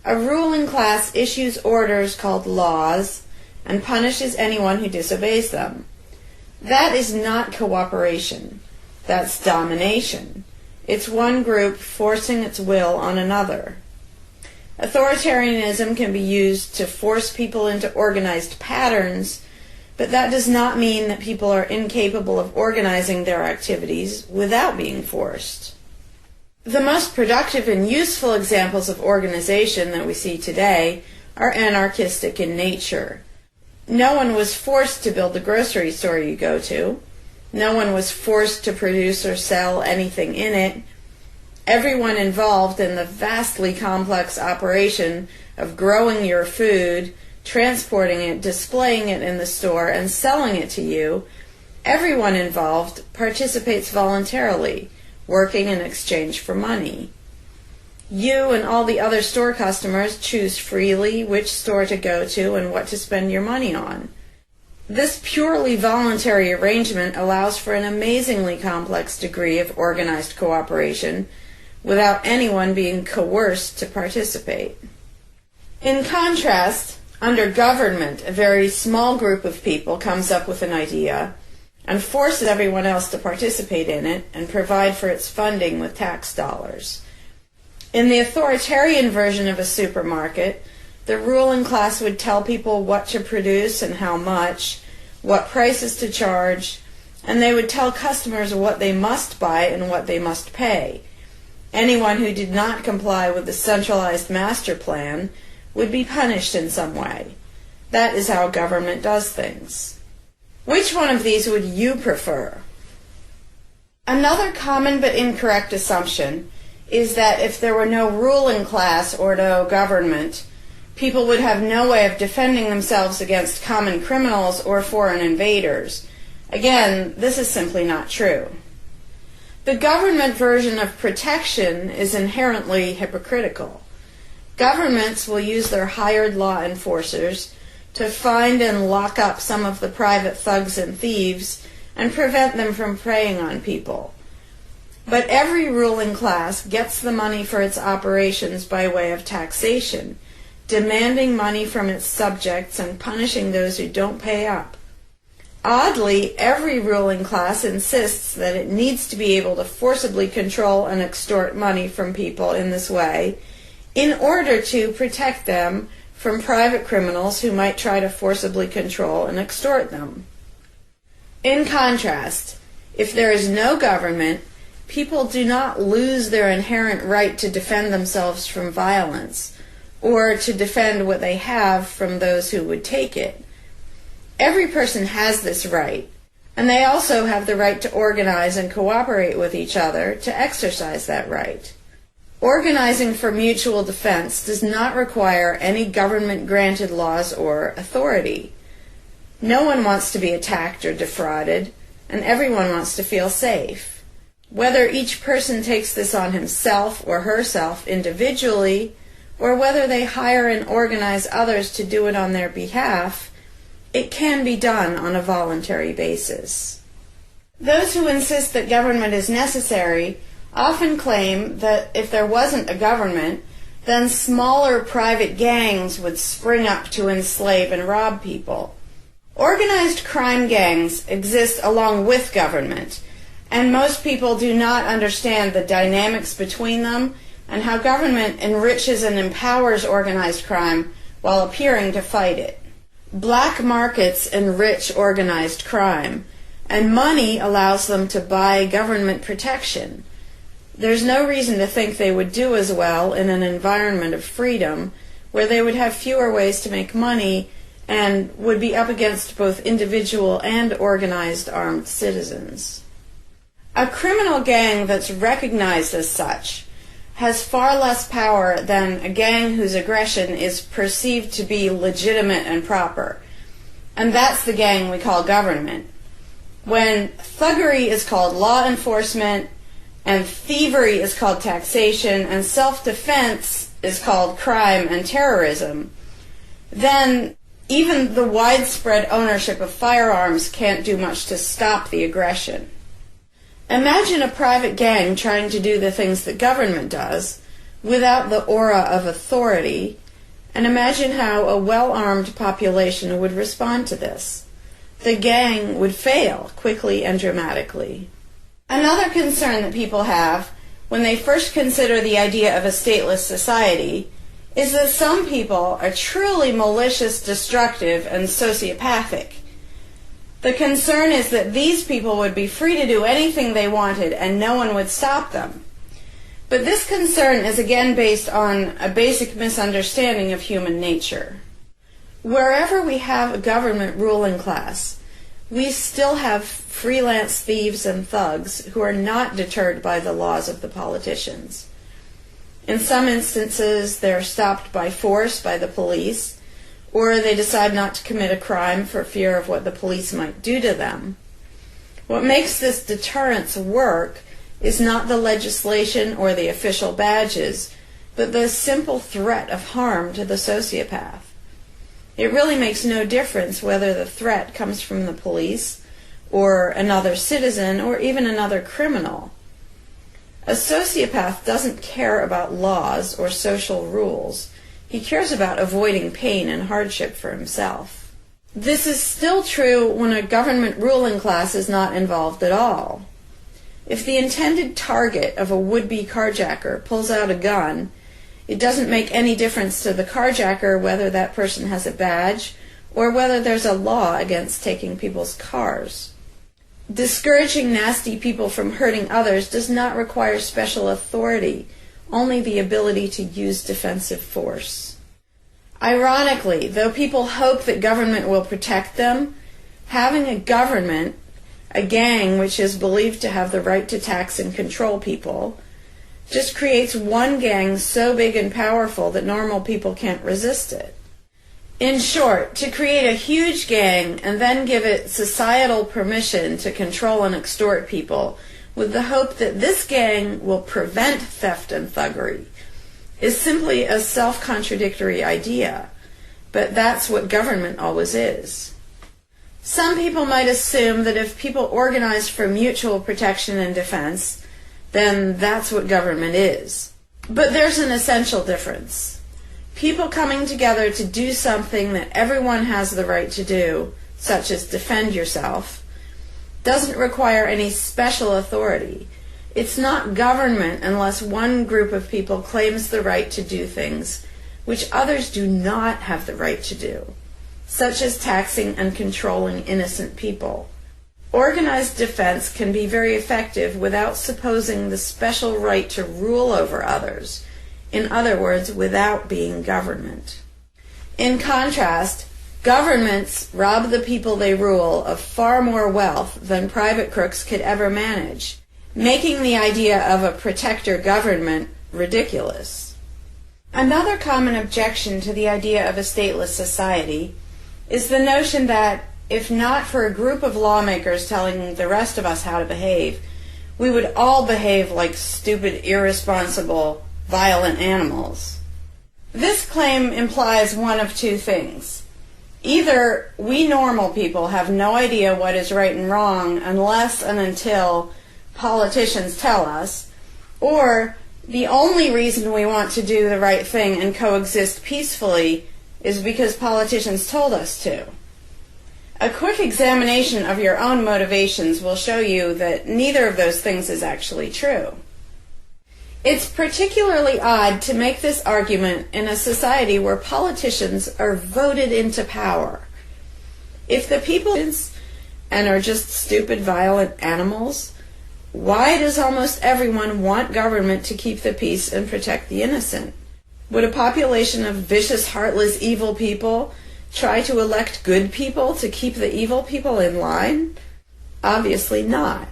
a ruling class issues orders called laws and punishes anyone who disobeys them. That is not cooperation. That's domination. It's one group forcing its will on another. Authoritarianism can be used to force people into organized patterns, but that does not mean that people are incapable of organizing their activities without being forced. The most productive and useful examples of organization that we see today are anarchistic in nature. No one was forced to build the grocery store you go to. No one was forced to produce or sell anything in it. Everyone involved in the vastly complex operation of growing your food, transporting it, displaying it in the store, and selling it to you, everyone involved participates voluntarily, working in exchange for money. You and all the other store customers choose freely which store to go to and what to spend your money on. This purely voluntary arrangement allows for an amazingly complex degree of organized cooperation without anyone being coerced to participate. In contrast, under government, a very small group of people comes up with an idea and forces everyone else to participate in it and provide for its funding with tax dollars. In the authoritarian version of a supermarket, the ruling class would tell people what to produce and how much, what prices to charge, and they would tell customers what they must buy and what they must pay. Anyone who did not comply with the centralized master plan would be punished in some way. That is how government does things. Which one of these would you prefer? Another common but incorrect assumption is that if there were no ruling class or no government, people would have no way of defending themselves against common criminals or foreign invaders. Again, this is simply not true. The government version of protection is inherently hypocritical. Governments will use their hired law enforcers to find and lock up some of the private thugs and thieves and prevent them from preying on people. But every ruling class gets the money for its operations by way of taxation, demanding money from its subjects and punishing those who don't pay up. Oddly, every ruling class insists that it needs to be able to forcibly control and extort money from people in this way in order to protect them from private criminals who might try to forcibly control and extort them. In contrast, if there is no government, people do not lose their inherent right to defend themselves from violence, or to defend what they have from those who would take it. Every person has this right, and they also have the right to organize and cooperate with each other to exercise that right. Organizing for mutual defense does not require any government-granted laws or authority. No one wants to be attacked or defrauded, and everyone wants to feel safe. Whether each person takes this on himself or herself individually, or whether they hire and organize others to do it on their behalf, it can be done on a voluntary basis. Those who insist that government is necessary often claim that if there wasn't a government, then smaller private gangs would spring up to enslave and rob people. Organized crime gangs exist along with government, and most people do not understand the dynamics between them and how government enriches and empowers organized crime while appearing to fight it. Black markets enrich organized crime, and money allows them to buy government protection. There's no reason to think they would do as well in an environment of freedom where they would have fewer ways to make money and would be up against both individual and organized armed citizens. A criminal gang that's recognized as such has far less power than a gang whose aggression is perceived to be legitimate and proper. And that's the gang we call government. When thuggery is called law enforcement, and thievery is called taxation, and self-defense is called crime and terrorism, then even the widespread ownership of firearms can't do much to stop the aggression. Imagine a private gang trying to do the things that government does without the aura of authority, and imagine how a well-armed population would respond to this. The gang would fail quickly and dramatically. Another concern that people have when they first consider the idea of a stateless society is that some people are truly malicious, destructive, and sociopathic. The concern is that these people would be free to do anything they wanted and no one would stop them. But this concern is again based on a basic misunderstanding of human nature. Wherever we have a government ruling class, we still have freelance thieves and thugs who are not deterred by the laws of the politicians. In some instances, they're stopped by force by the police, or they decide not to commit a crime for fear of what the police might do to them. What makes this deterrence work is not the legislation or the official badges, but the simple threat of harm to the sociopath. It really makes no difference whether the threat comes from the police, or another citizen, or even another criminal. A sociopath doesn't care about laws or social rules. He cares about avoiding pain and hardship for himself. This is still true when a government ruling class is not involved at all. If the intended target of a would-be carjacker pulls out a gun, it doesn't make any difference to the carjacker whether that person has a badge or whether there's a law against taking people's cars. Discouraging nasty people from hurting others does not require special authority, only the ability to use defensive force. Ironically, though people hope that government will protect them, having a government, a gang which is believed to have the right to tax and control people, just creates one gang so big and powerful that normal people can't resist it. In short, to create a huge gang and then give it societal permission to control and extort people with the hope that this gang will prevent theft and thuggery is simply a self-contradictory idea, but that's what government always is. Some people might assume that if people organize for mutual protection and defense, then that's what government is. But there's an essential difference. People coming together to do something that everyone has the right to do, such as defend yourself, doesn't require any special authority. It's not government unless one group of people claims the right to do things which others do not have the right to do, such as taxing and controlling innocent people. Organized defense can be very effective without supposing the special right to rule over others. In other words, without being government. In contrast, governments rob the people they rule of far more wealth than private crooks could ever manage, making the idea of a protector government ridiculous. Another common objection to the idea of a stateless society is the notion that if not for a group of lawmakers telling the rest of us how to behave, we would all behave like stupid, irresponsible, violent animals. This claim implies one of two things. Either we normal people have no idea what is right and wrong unless and until politicians tell us, or The only reason we want to do the right thing and coexist peacefully is because politicians told us to. A quick examination of your own motivations will show you that neither of those things is actually true. It's particularly odd to make this argument in a society where politicians are voted into power. If the people and are just stupid, violent animals, why does almost everyone want government to keep the peace and protect the innocent? Would a population of vicious, heartless, evil people try to elect good people to keep the evil people in line? Obviously not.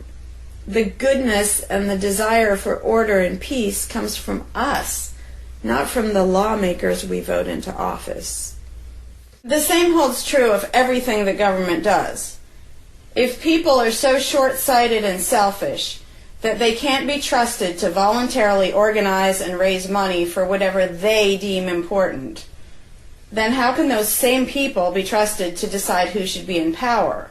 The goodness and the desire for order and peace comes from us, not from the lawmakers we vote into office. The same holds true of everything that government does. If people are so short-sighted and selfish that they can't be trusted to voluntarily organize and raise money for whatever they deem important, then how can those same people be trusted to decide who should be in power?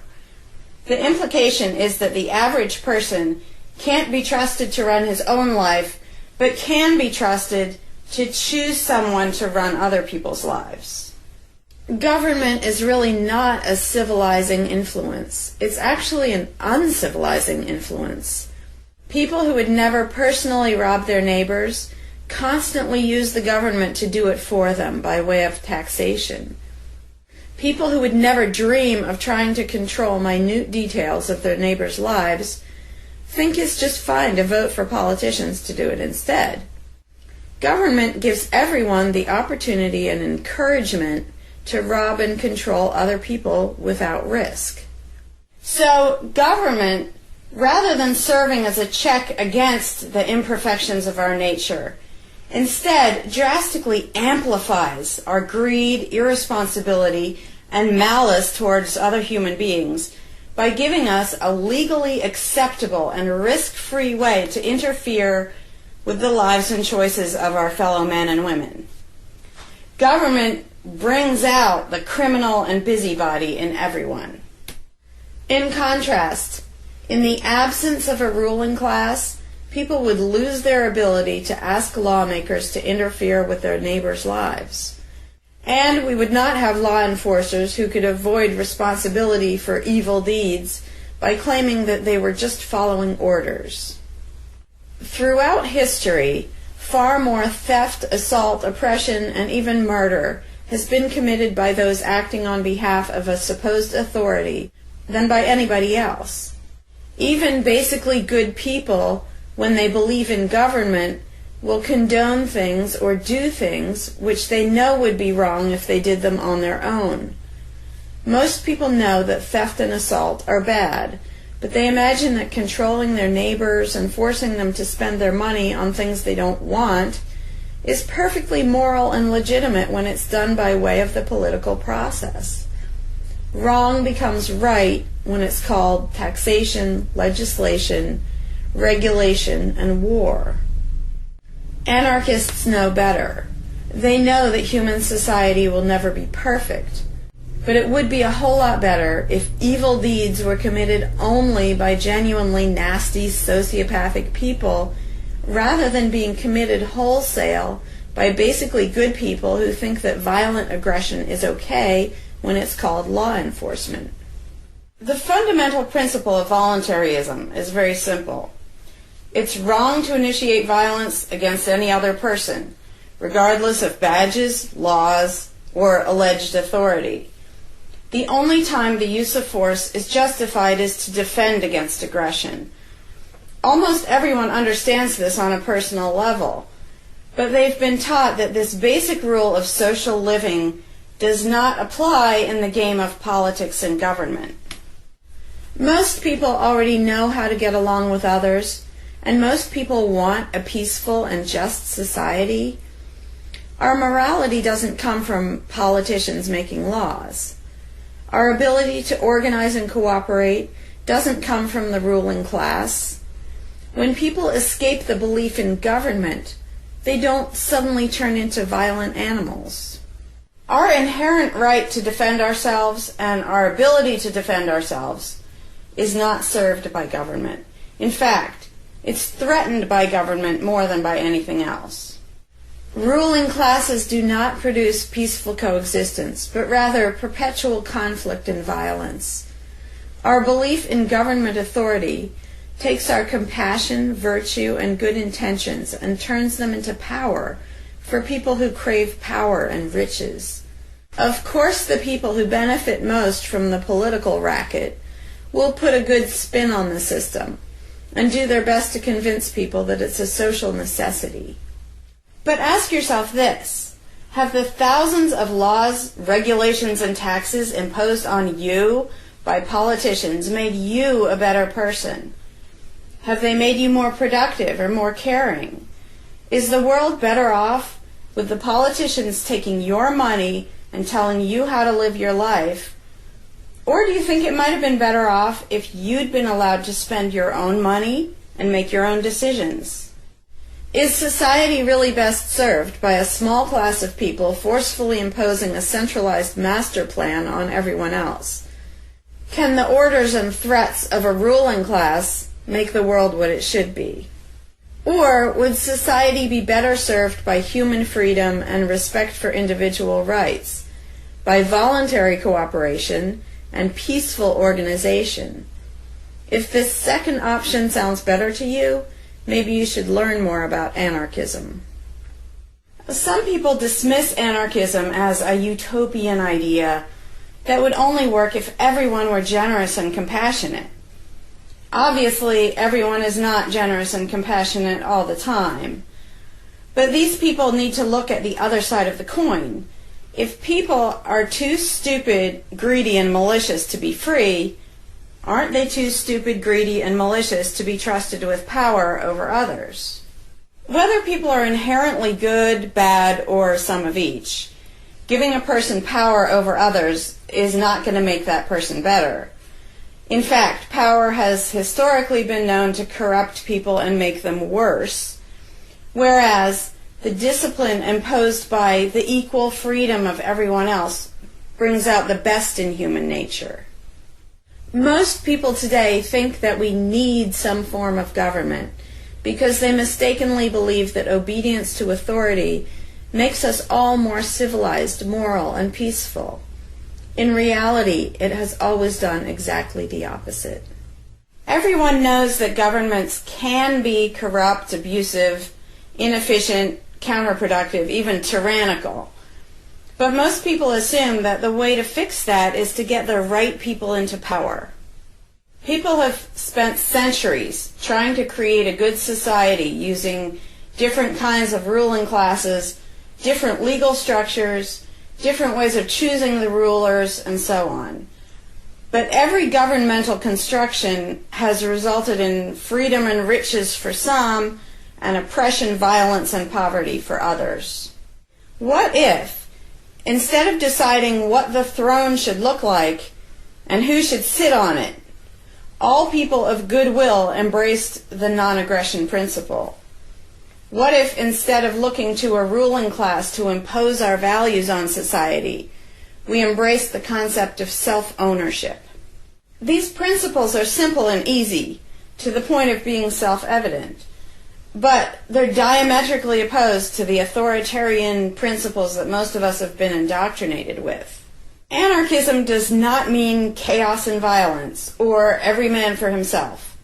The implication is that the average person can't be trusted to run his own life, but can be trusted to choose someone to run other people's lives. Government is really not a civilizing influence. It's actually an uncivilizing influence. People who would never personally rob their neighbors constantly use the government to do it for them by way of taxation. People who would never dream of trying to control minute details of their neighbors' lives think it's just fine to vote for politicians to do it instead. Government gives everyone the opportunity and encouragement to rob and control other people without risk. So government, rather than serving as a check against the imperfections of our nature, instead drastically amplifies our greed, irresponsibility, and malice towards other human beings by giving us a legally acceptable and risk-free way to interfere with the lives and choices of our fellow men and women. Government brings out the criminal and busybody in everyone. In contrast, in the absence of a ruling class, people would lose their ability to ask lawmakers to interfere with their neighbors' lives. And we would not have law enforcers who could avoid responsibility for evil deeds by claiming that they were just following orders. Throughout history, far more theft, assault, oppression, and even murder has been committed by those acting on behalf of a supposed authority than by anybody else. Even basically good people, when they believe in government, will condone things or do things which they know would be wrong if they did them on their own. Most people know that theft and assault are bad, but they imagine that controlling their neighbors and forcing them to spend their money on things they don't want is perfectly moral and legitimate when it's done by way of the political process. Wrong becomes right when it's called taxation, legislation, regulation, and war. Anarchists know better. They know that human society will never be perfect, but it would be a whole lot better if evil deeds were committed only by genuinely nasty, sociopathic people rather than being committed wholesale by basically good people who think that violent aggression is okay when it's called law enforcement. The fundamental principle of voluntarism is very simple. It's wrong to initiate violence against any other person, regardless of badges, laws, or alleged authority. The only time the use of force is justified is to defend against aggression. Almost everyone understands this on a personal level, but they've been taught that this basic rule of social living does not apply in the game of politics and government. Most people already know how to get along with others, and most people want a peaceful and just society. Our morality doesn't come from politicians making laws. Our ability to organize and cooperate doesn't come from the ruling class. When people escape the belief in government, they don't suddenly turn into violent animals. Our inherent right to defend ourselves and our ability to defend ourselves is not served by government. In fact, It's threatened by government more than by anything else. Ruling classes do not produce peaceful coexistence, but rather perpetual conflict and violence. Our belief in government authority takes our compassion, virtue, and good intentions and turns them into power for people who crave power and riches. Of course, the people who benefit most from the political racket will put a good spin on the system and do their best to convince people that it's a social necessity. But ask yourself this: have the thousands of laws, regulations, and taxes imposed on you by politicians made you a better person? Have they made you more productive or more caring? Is the world better off with the politicians taking your money and telling you how to live your life? Or do you think it might have been better off if you'd been allowed to spend your own money and make your own decisions? Is society really best served by a small class of people forcefully imposing a centralized master plan on everyone else? Can the orders and threats of a ruling class make the world what it should be? Or would society be better served by human freedom and respect for individual rights, by voluntary cooperation and peaceful organization? If this second option sounds better to you, maybe you should learn more about anarchism. Some people dismiss anarchism as a utopian idea that would only work if everyone were generous and compassionate. Obviously, everyone is not generous and compassionate all the time. But these people need to look at the other side of the coin. If people are too stupid, greedy, and malicious to be free, aren't they too stupid, greedy, and malicious to be trusted with power over others? Whether people are inherently good, bad, or some of each, giving a person power over others is not going to make that person better. In fact, power has historically been known to corrupt people and make them worse, whereas the discipline imposed by the equal freedom of everyone else brings out the best in human nature. Most people today think that we need some form of government because they mistakenly believe that obedience to authority makes us all more civilized, moral, and peaceful. In reality, it has always done exactly the opposite. Everyone knows that governments can be corrupt, abusive, inefficient, counterproductive, even tyrannical. But most people assume that the way to fix that is to get the right people into power. People have spent centuries trying to create a good society using different kinds of ruling classes, different legal structures, different ways of choosing the rulers, and so on. But every governmental construction has resulted in freedom and riches for some, and oppression, violence, and poverty for others. What if, instead of deciding what the throne should look like and who should sit on it, all people of goodwill embraced the non-aggression principle? What if, instead of looking to a ruling class to impose our values on society, we embraced the concept of self-ownership? These principles are simple and easy, to the point of being self-evident, but they're diametrically opposed to the authoritarian principles that most of us have been indoctrinated with. Anarchism does not mean chaos and violence, or every man for himself.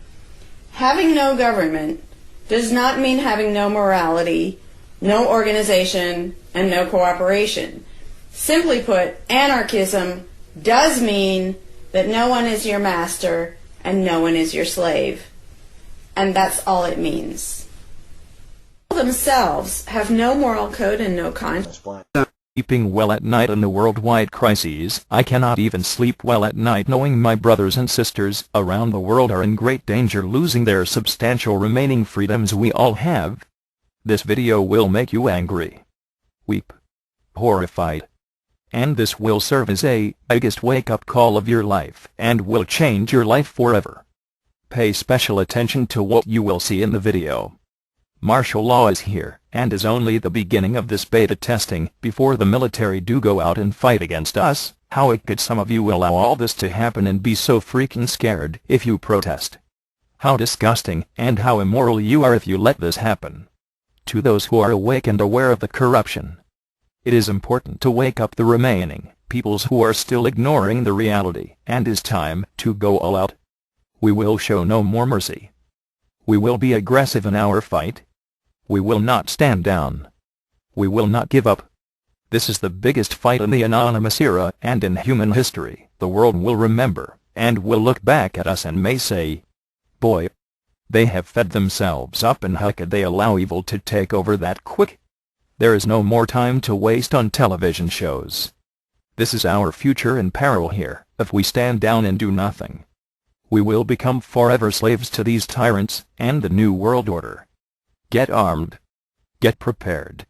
Having no government does not mean having no morality, no organization, and no cooperation. Simply put, anarchism does mean that no one is your master and no one is your slave. And that's all it means. Themselves have no moral code and no conscience. Sleeping well at night in the worldwide crises, I cannot even sleep well at night knowing my brothers and sisters around the world are in great danger losing their substantial remaining freedoms we all have. This video will make you angry, weep, horrified. And this will serve as a biggest wake-up call of your life and will change your life forever. Pay special attention to what you will see in the video. Martial law is here, and is only the beginning of this beta testing before the military do go out and fight against us. How could some of you allow all this to happen and be so freaking scared if you protest? How disgusting and how immoral you are if you let this happen. To those who are awake and aware of the corruption, it is important to wake up the remaining peoples who are still ignoring the reality, and it's time to go all out. We will show no more mercy. We will be aggressive in our fight. We will not stand down. We will not give up. This is the biggest fight in the anonymous era and in human history. The world will remember, and will look back at us and may say, boy, they have fed themselves up, and how could they allow evil to take over that quick? There is no more time to waste on television shows. This is our future in peril here. If we stand down and do nothing, we will become forever slaves to these tyrants and the New World Order. Get armed. Get prepared.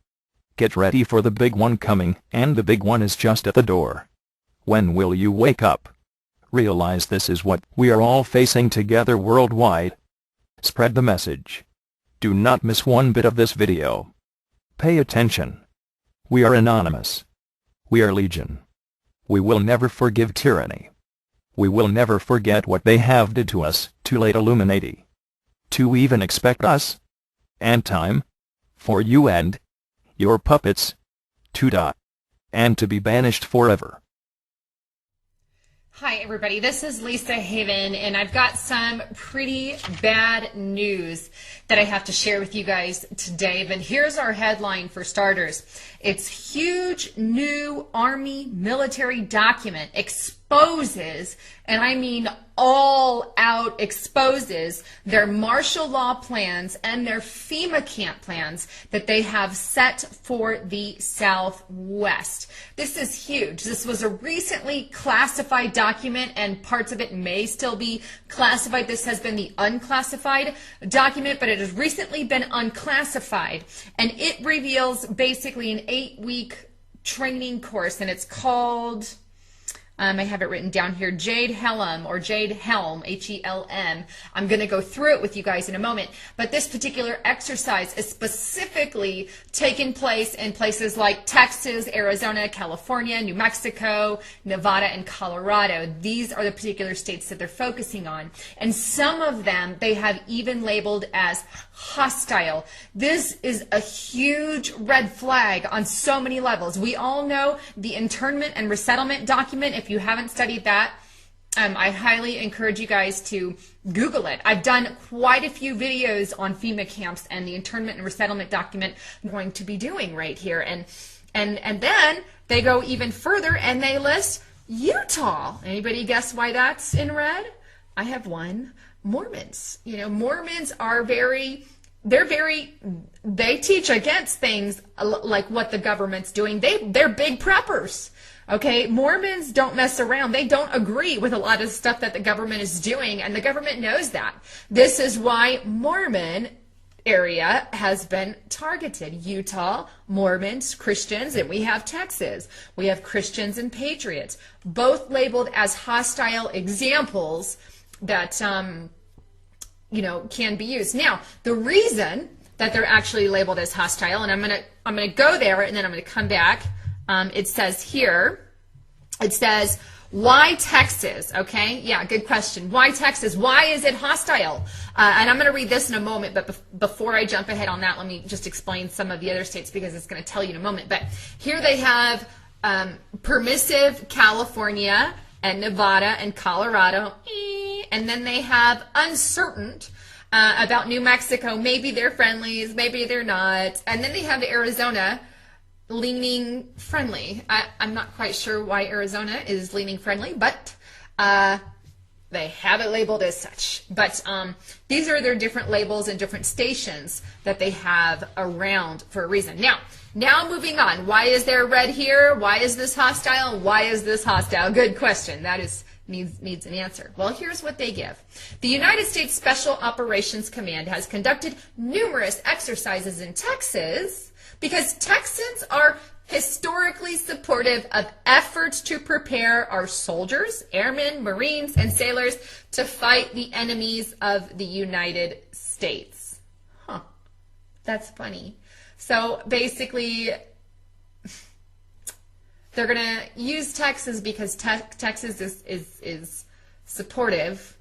Get ready for the big one coming, and the big one is just at the door. When will you wake up? Realize this is what we are all facing together worldwide. Spread the message. Do not miss one bit of this video. Pay attention. We are anonymous. We are legion. We will never forgive tyranny. We will never forget what they have did to us. Too late, Illuminati. To even expect us. And time. For you and your puppets. To die. And to be banished forever. Hi everybody, this is Lisa Haven, and I've got some pretty bad news that I have to share with you guys today. But here's our headline for starters. It's huge new Army military document exposes, and I mean all out exposes, their martial law plans and their FEMA camp plans that they have set for the Southwest. This is huge. This was a recently classified document, and parts of it may still be classified. This has been the unclassified document, but it has recently been unclassified, and it reveals basically an 8-week training course, and it's called, I have it written down here, Jade Helm, or Jade Helm, H-E-L-M. I'm going to go through it with you guys in a moment, but this particular exercise is specifically taking place in places like Texas, Arizona, California, New Mexico, Nevada, and Colorado. These are the particular states that they're focusing on, and some of them they have even labeled as hostile. This is a huge red flag on so many levels. We all know the internment and resettlement document. If you haven't studied that, I highly encourage you guys to Google it. I've done quite a few videos on FEMA camps and the internment and resettlement document I'm going to be doing right here. And then they go even further and they list Utah. Anybody guess why that's in red? I have one. Mormons. You know, Mormons are they teach against things like what the government's doing. They're big preppers. Okay, Mormons don't mess around. They don't agree with a lot of stuff that the government is doing, and the government knows that. This is why Mormon area has been targeted. Utah, Mormons, Christians, and we have Texas. We have Christians and Patriots, both labeled as hostile examples that can be used. Now, the reason that they're actually labeled as hostile, and I'm gonna go there, and then I'm gonna come back. It says here, it says, why Texas? Okay, yeah, good question. Why Texas? Why is it hostile? And I'm going to read this in a moment, but before I jump ahead on that, let me just explain some of the other states because it's going to tell you in a moment. But here they have permissive California and Nevada and Colorado, and then they have uncertain about New Mexico. Maybe they're friendlies, maybe they're not. And then they have Arizona leaning friendly. I'm not quite sure why Arizona is leaning friendly, but they have it labeled as such. But these are their different labels and different stations that they have around for a reason. Now moving on. Why is there red here? Why is this hostile? Why is this hostile? Good question. That needs an answer. Well, here's what they give. The United States Special Operations Command has conducted numerous exercises in Texas because Texans are historically supportive of efforts to prepare our soldiers, airmen, Marines, and sailors to fight the enemies of the United States. Huh. That's funny. So basically, they're going to use Texas because Texas is supportive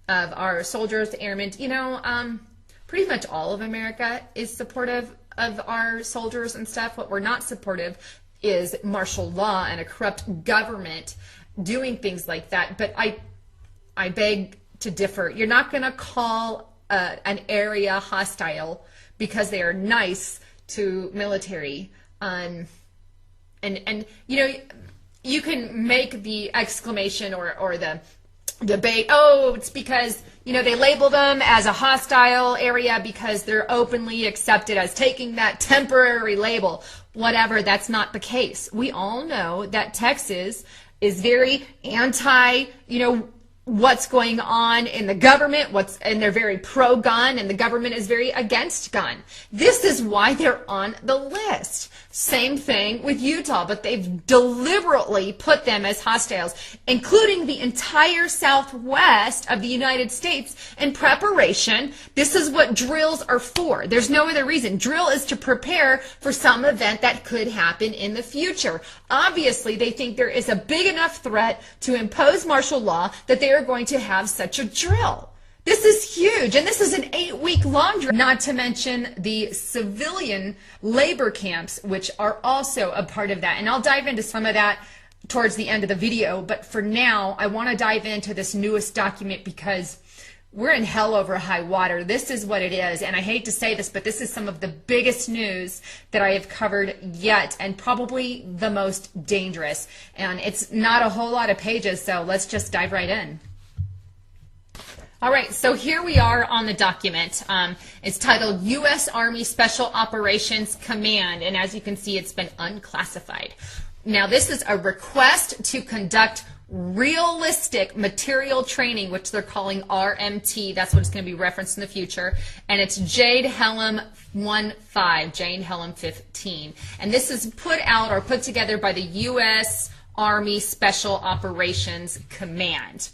of our soldiers, airmen. You know, pretty much all of America is supportive of our soldiers and stuff. What we're not supportive is martial law and a corrupt government doing things like that. But I beg to differ. You're not going to call an area hostile because they are nice to military. And you know, you can make the exclamation or the debate, oh, it's because, you know, they label them as a hostile area because they're openly accepted as taking that temporary label. Whatever, that's not the case. We all know that Texas is very anti, you know, what's going on in the government, and they're very pro-gun, and the government is very against gun. This is why they're on the list. Same thing with Utah, but they've deliberately put them as hostiles, including the entire southwest of the United States in preparation. This is what drills are for. There's no other reason. Drill is to prepare for some event that could happen in the future. Obviously, they think there is a big enough threat to impose martial law that they are going to have such a drill. This is huge, and this is an 8-week-long drill, not to mention the civilian labor camps, which are also a part of that. And I'll dive into some of that towards the end of the video, but for now, I want to dive into this newest document because we're in hell over high water. This is what it is, and I hate to say this, but this is some of the biggest news that I have covered yet, and probably the most dangerous. And it's not a whole lot of pages, so let's just dive right in. All right, so here we are on the document. It's titled U.S. Army Special Operations Command, and as you can see, it's been unclassified. Now, this is a request to conduct realistic material training, which they're calling RMT. That's what it's going to be referenced in the future. And it's Jade Helm 15, Jade Helm 15. And this is put out or put together by the U.S. Army Special Operations Command.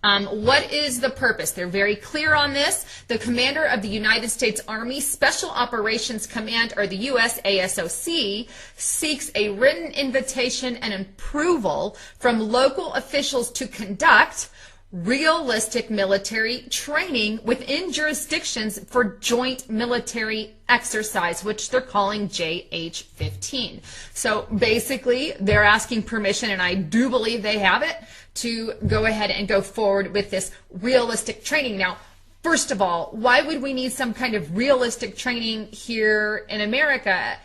What is the purpose? They're very clear on this. The commander of the United States Army Special Operations Command, or the USASOC, seeks a written invitation and approval from local officials to conduct realistic military training within jurisdictions for joint military exercise, which they're calling JH-15. So basically, they're asking permission, and I do believe they have it, to go ahead and go forward with this realistic training. Now, first of all, why would we need some kind of realistic training here in America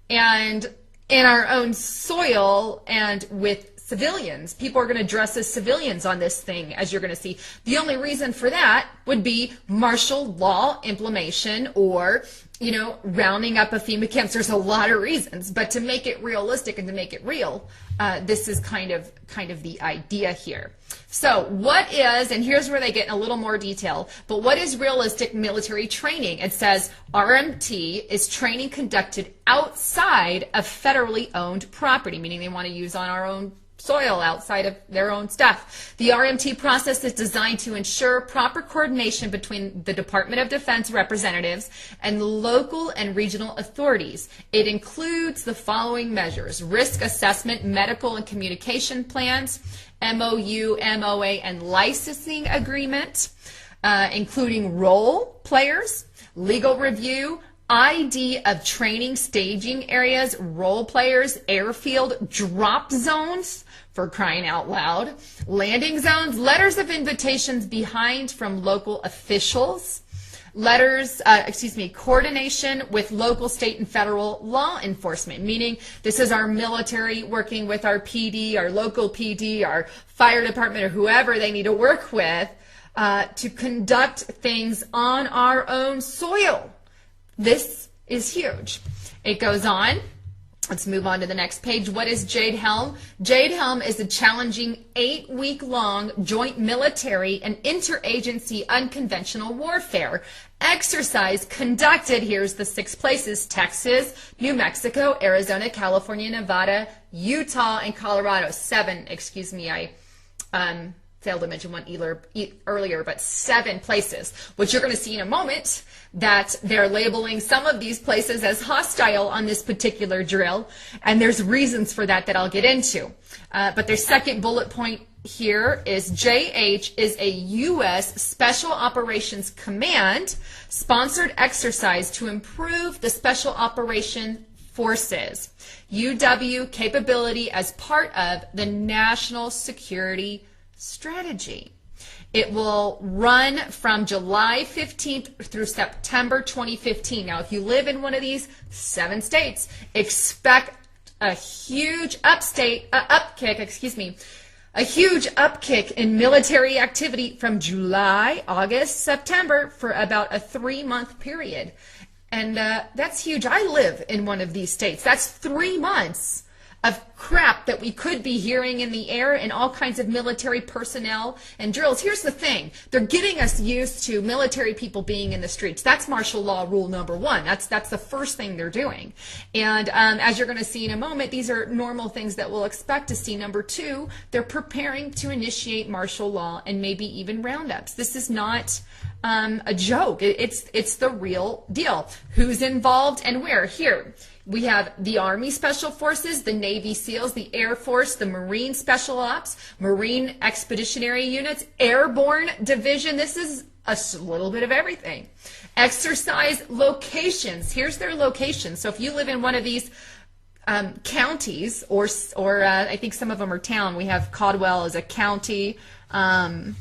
and in our own soil and with civilians? People are going to dress as civilians on this thing, as you're going to see. The only reason for that would be martial law implementation or, you know, rounding up a FEMA camps. There's a lot of reasons, but to make it realistic and to make it real, this is kind of the idea here. So what is, and here's where they get in a little more detail, but what is realistic military training? It says RMT is training conducted outside of federally owned property, meaning they want to use on our own soil outside of their own stuff. The RMT process is designed to ensure proper coordination between the Department of Defense representatives and local and regional authorities. It includes the following measures: risk assessment, medical and communication plans, MOU, MOA, and licensing agreement, including role players, legal review, ID of training staging areas, role players, airfield drop zones, for crying out loud, landing zones, letters of invitations behind from local officials, coordination with local, state, and federal law enforcement, meaning this is our military working with our PD, our local PD, our fire department, or whoever they need to work with to conduct things on our own soil. This is huge. It goes on. Let's move on to the next page. What is Jade Helm? Jade Helm is a challenging 8-week-long joint military and interagency unconventional warfare exercise conducted, here's the 6 places: Texas, New Mexico, Arizona, California, Nevada, Utah, and Colorado. 7, excuse me, I failed to mention one earlier, but 7 places, which you're going to see in a moment, that they're labeling some of these places as hostile on this particular drill, and there's reasons for that I'll get into. But their second bullet point here is JH is a U.S. Special Operations Command sponsored exercise to improve the Special Operation Forces UW capability as part of the National Security Strategy. It will run from July 15th through September 2015. Now, if you live in one of these 7 states, expect a huge a huge upkick in military activity from July, August, September for about a 3-month period. And that's huge. I live in one of these states. That's 3 months of crap that we could be hearing in the air and all kinds of military personnel and drills. Here's the thing. They're getting us used to military people being in the streets. That's martial law rule number 1. That's the first thing they're doing. And as you're going to see in a moment, these are normal things that we'll expect to see. Number 2, they're preparing to initiate martial law and maybe even roundups. This is not a joke. It's the real deal. Who's involved and where? Here. We have the Army Special Forces, the Navy SEALs, the Air Force, the Marine Special Ops, Marine Expeditionary Units, Airborne Division. This is a little bit of everything. Exercise locations. Here's their locations. So if you live in one of these counties, or I think some of them are town. We have Caldwell as a county. Some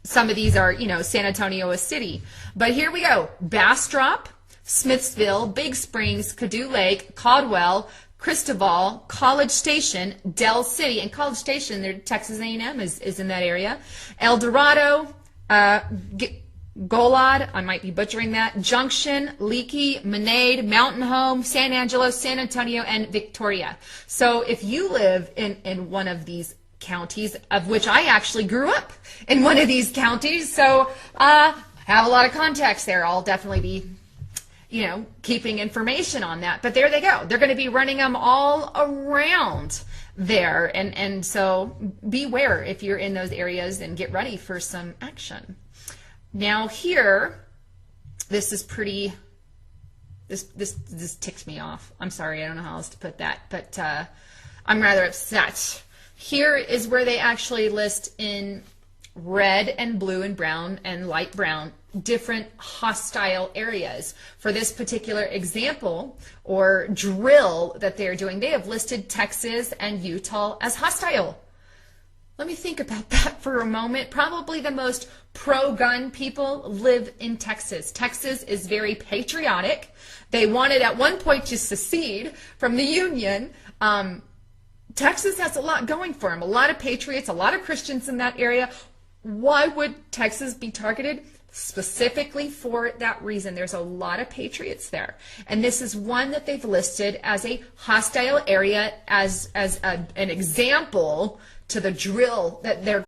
of these are, San Antonio, a city. But here we go. Bastrop, Smithsville, Big Springs, Caddo Lake, Caldwell, Cristobal, College Station, Del City, and College Station, Texas A&M is in that area. El Dorado, Golad, I might be butchering that, Junction, Leakey, Menade, Mountain Home, San Angelo, San Antonio, and Victoria. So if you live in one of these counties, of which I actually grew up in one of these counties, so have a lot of contacts there. I'll definitely be keeping information on that. But there they go. They're going to be running them all around there. And so beware if you're in those areas and get ready for some action. Now here, this is pretty, this ticks me off. I'm sorry, I don't know how else to put that, but I'm rather upset. Here is where they actually list in red and blue and brown and light brown different hostile areas. For this particular example or drill that they're doing, they have listed Texas and Utah as hostile. Let me think about that for a moment. Probably the most pro-gun people live in Texas. Texas is very patriotic. They wanted at one point to secede from the Union. Texas has a lot going for them. A lot of patriots, a lot of Christians in that area. Why would Texas be targeted? Specifically for that reason. There's a lot of patriots there. And this is one that they've listed as a hostile area as an example to the drill that they're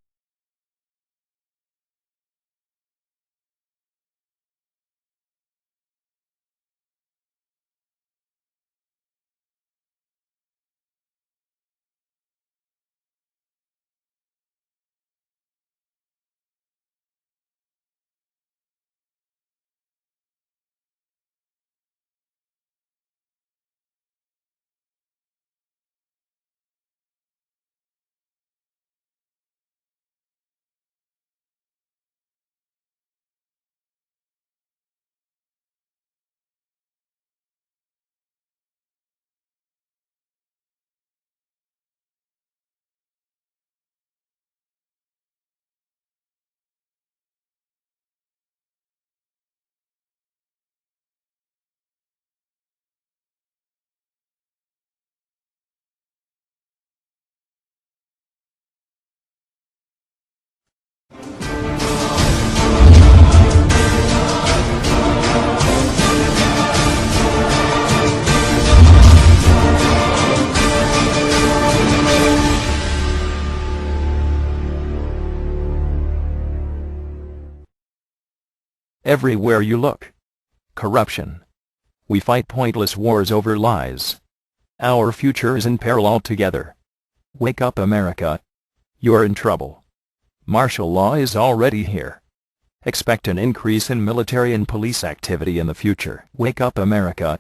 Everywhere you look. Corruption. We fight pointless wars over lies. Our future is in peril altogether. Wake up, America. You're in trouble. Martial law is already here. Expect an increase in military and police activity in the future. Wake up, America.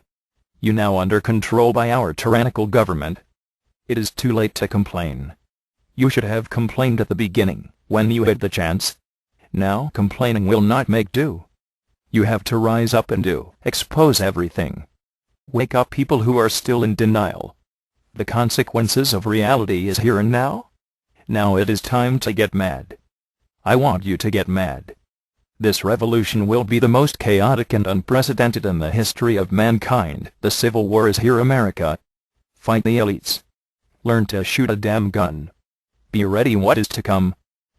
You now under control by our tyrannical government. It is too late to complain. You should have complained at the beginning, when you had the chance. Now complaining will not make do. You have to rise up and expose everything. Wake up, people who are still in denial. The consequences of reality is here and now. Now it is time to get mad. I want you to get mad. This revolution will be the most chaotic and unprecedented in the history of mankind. The Civil War is here, America. Fight the elites. Learn to shoot a damn gun. Be ready what is to come.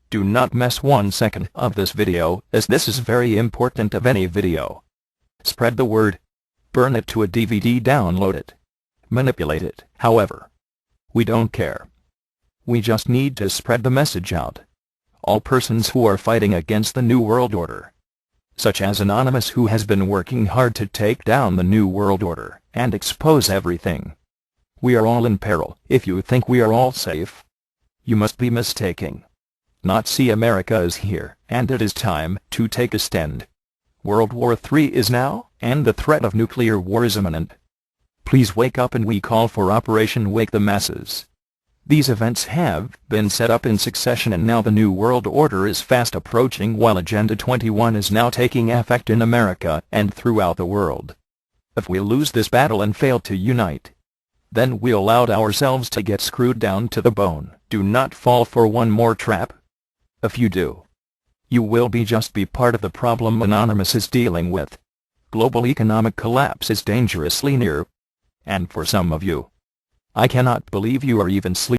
Do not miss 1 second of this video, as this is very important of any video. Spread the word. Burn it to a DVD, download it. Manipulate it, however. We don't care. We just need to spread the message out. All persons who are fighting against the New World Order, such as Anonymous, who has been working hard to take down the New World Order and expose everything. We are all in peril. If you think we are all safe, you must be mistaken. Not see, America is here, and it is time to take a stand. World War III is now, and the threat of nuclear war is imminent. Please wake up, and we call for Operation Wake the Masses. These events have been set up in succession, and now the New World Order is fast approaching, while Agenda 21 is now taking effect in America and throughout the world. If we lose this battle and fail to unite, then we allowed ourselves to get screwed down to the bone. Do not fall for one more trap. If you do, you will just be part of the problem Anonymous is dealing with. Global economic collapse is dangerously near. And for some of you, I cannot believe you are even sleeping.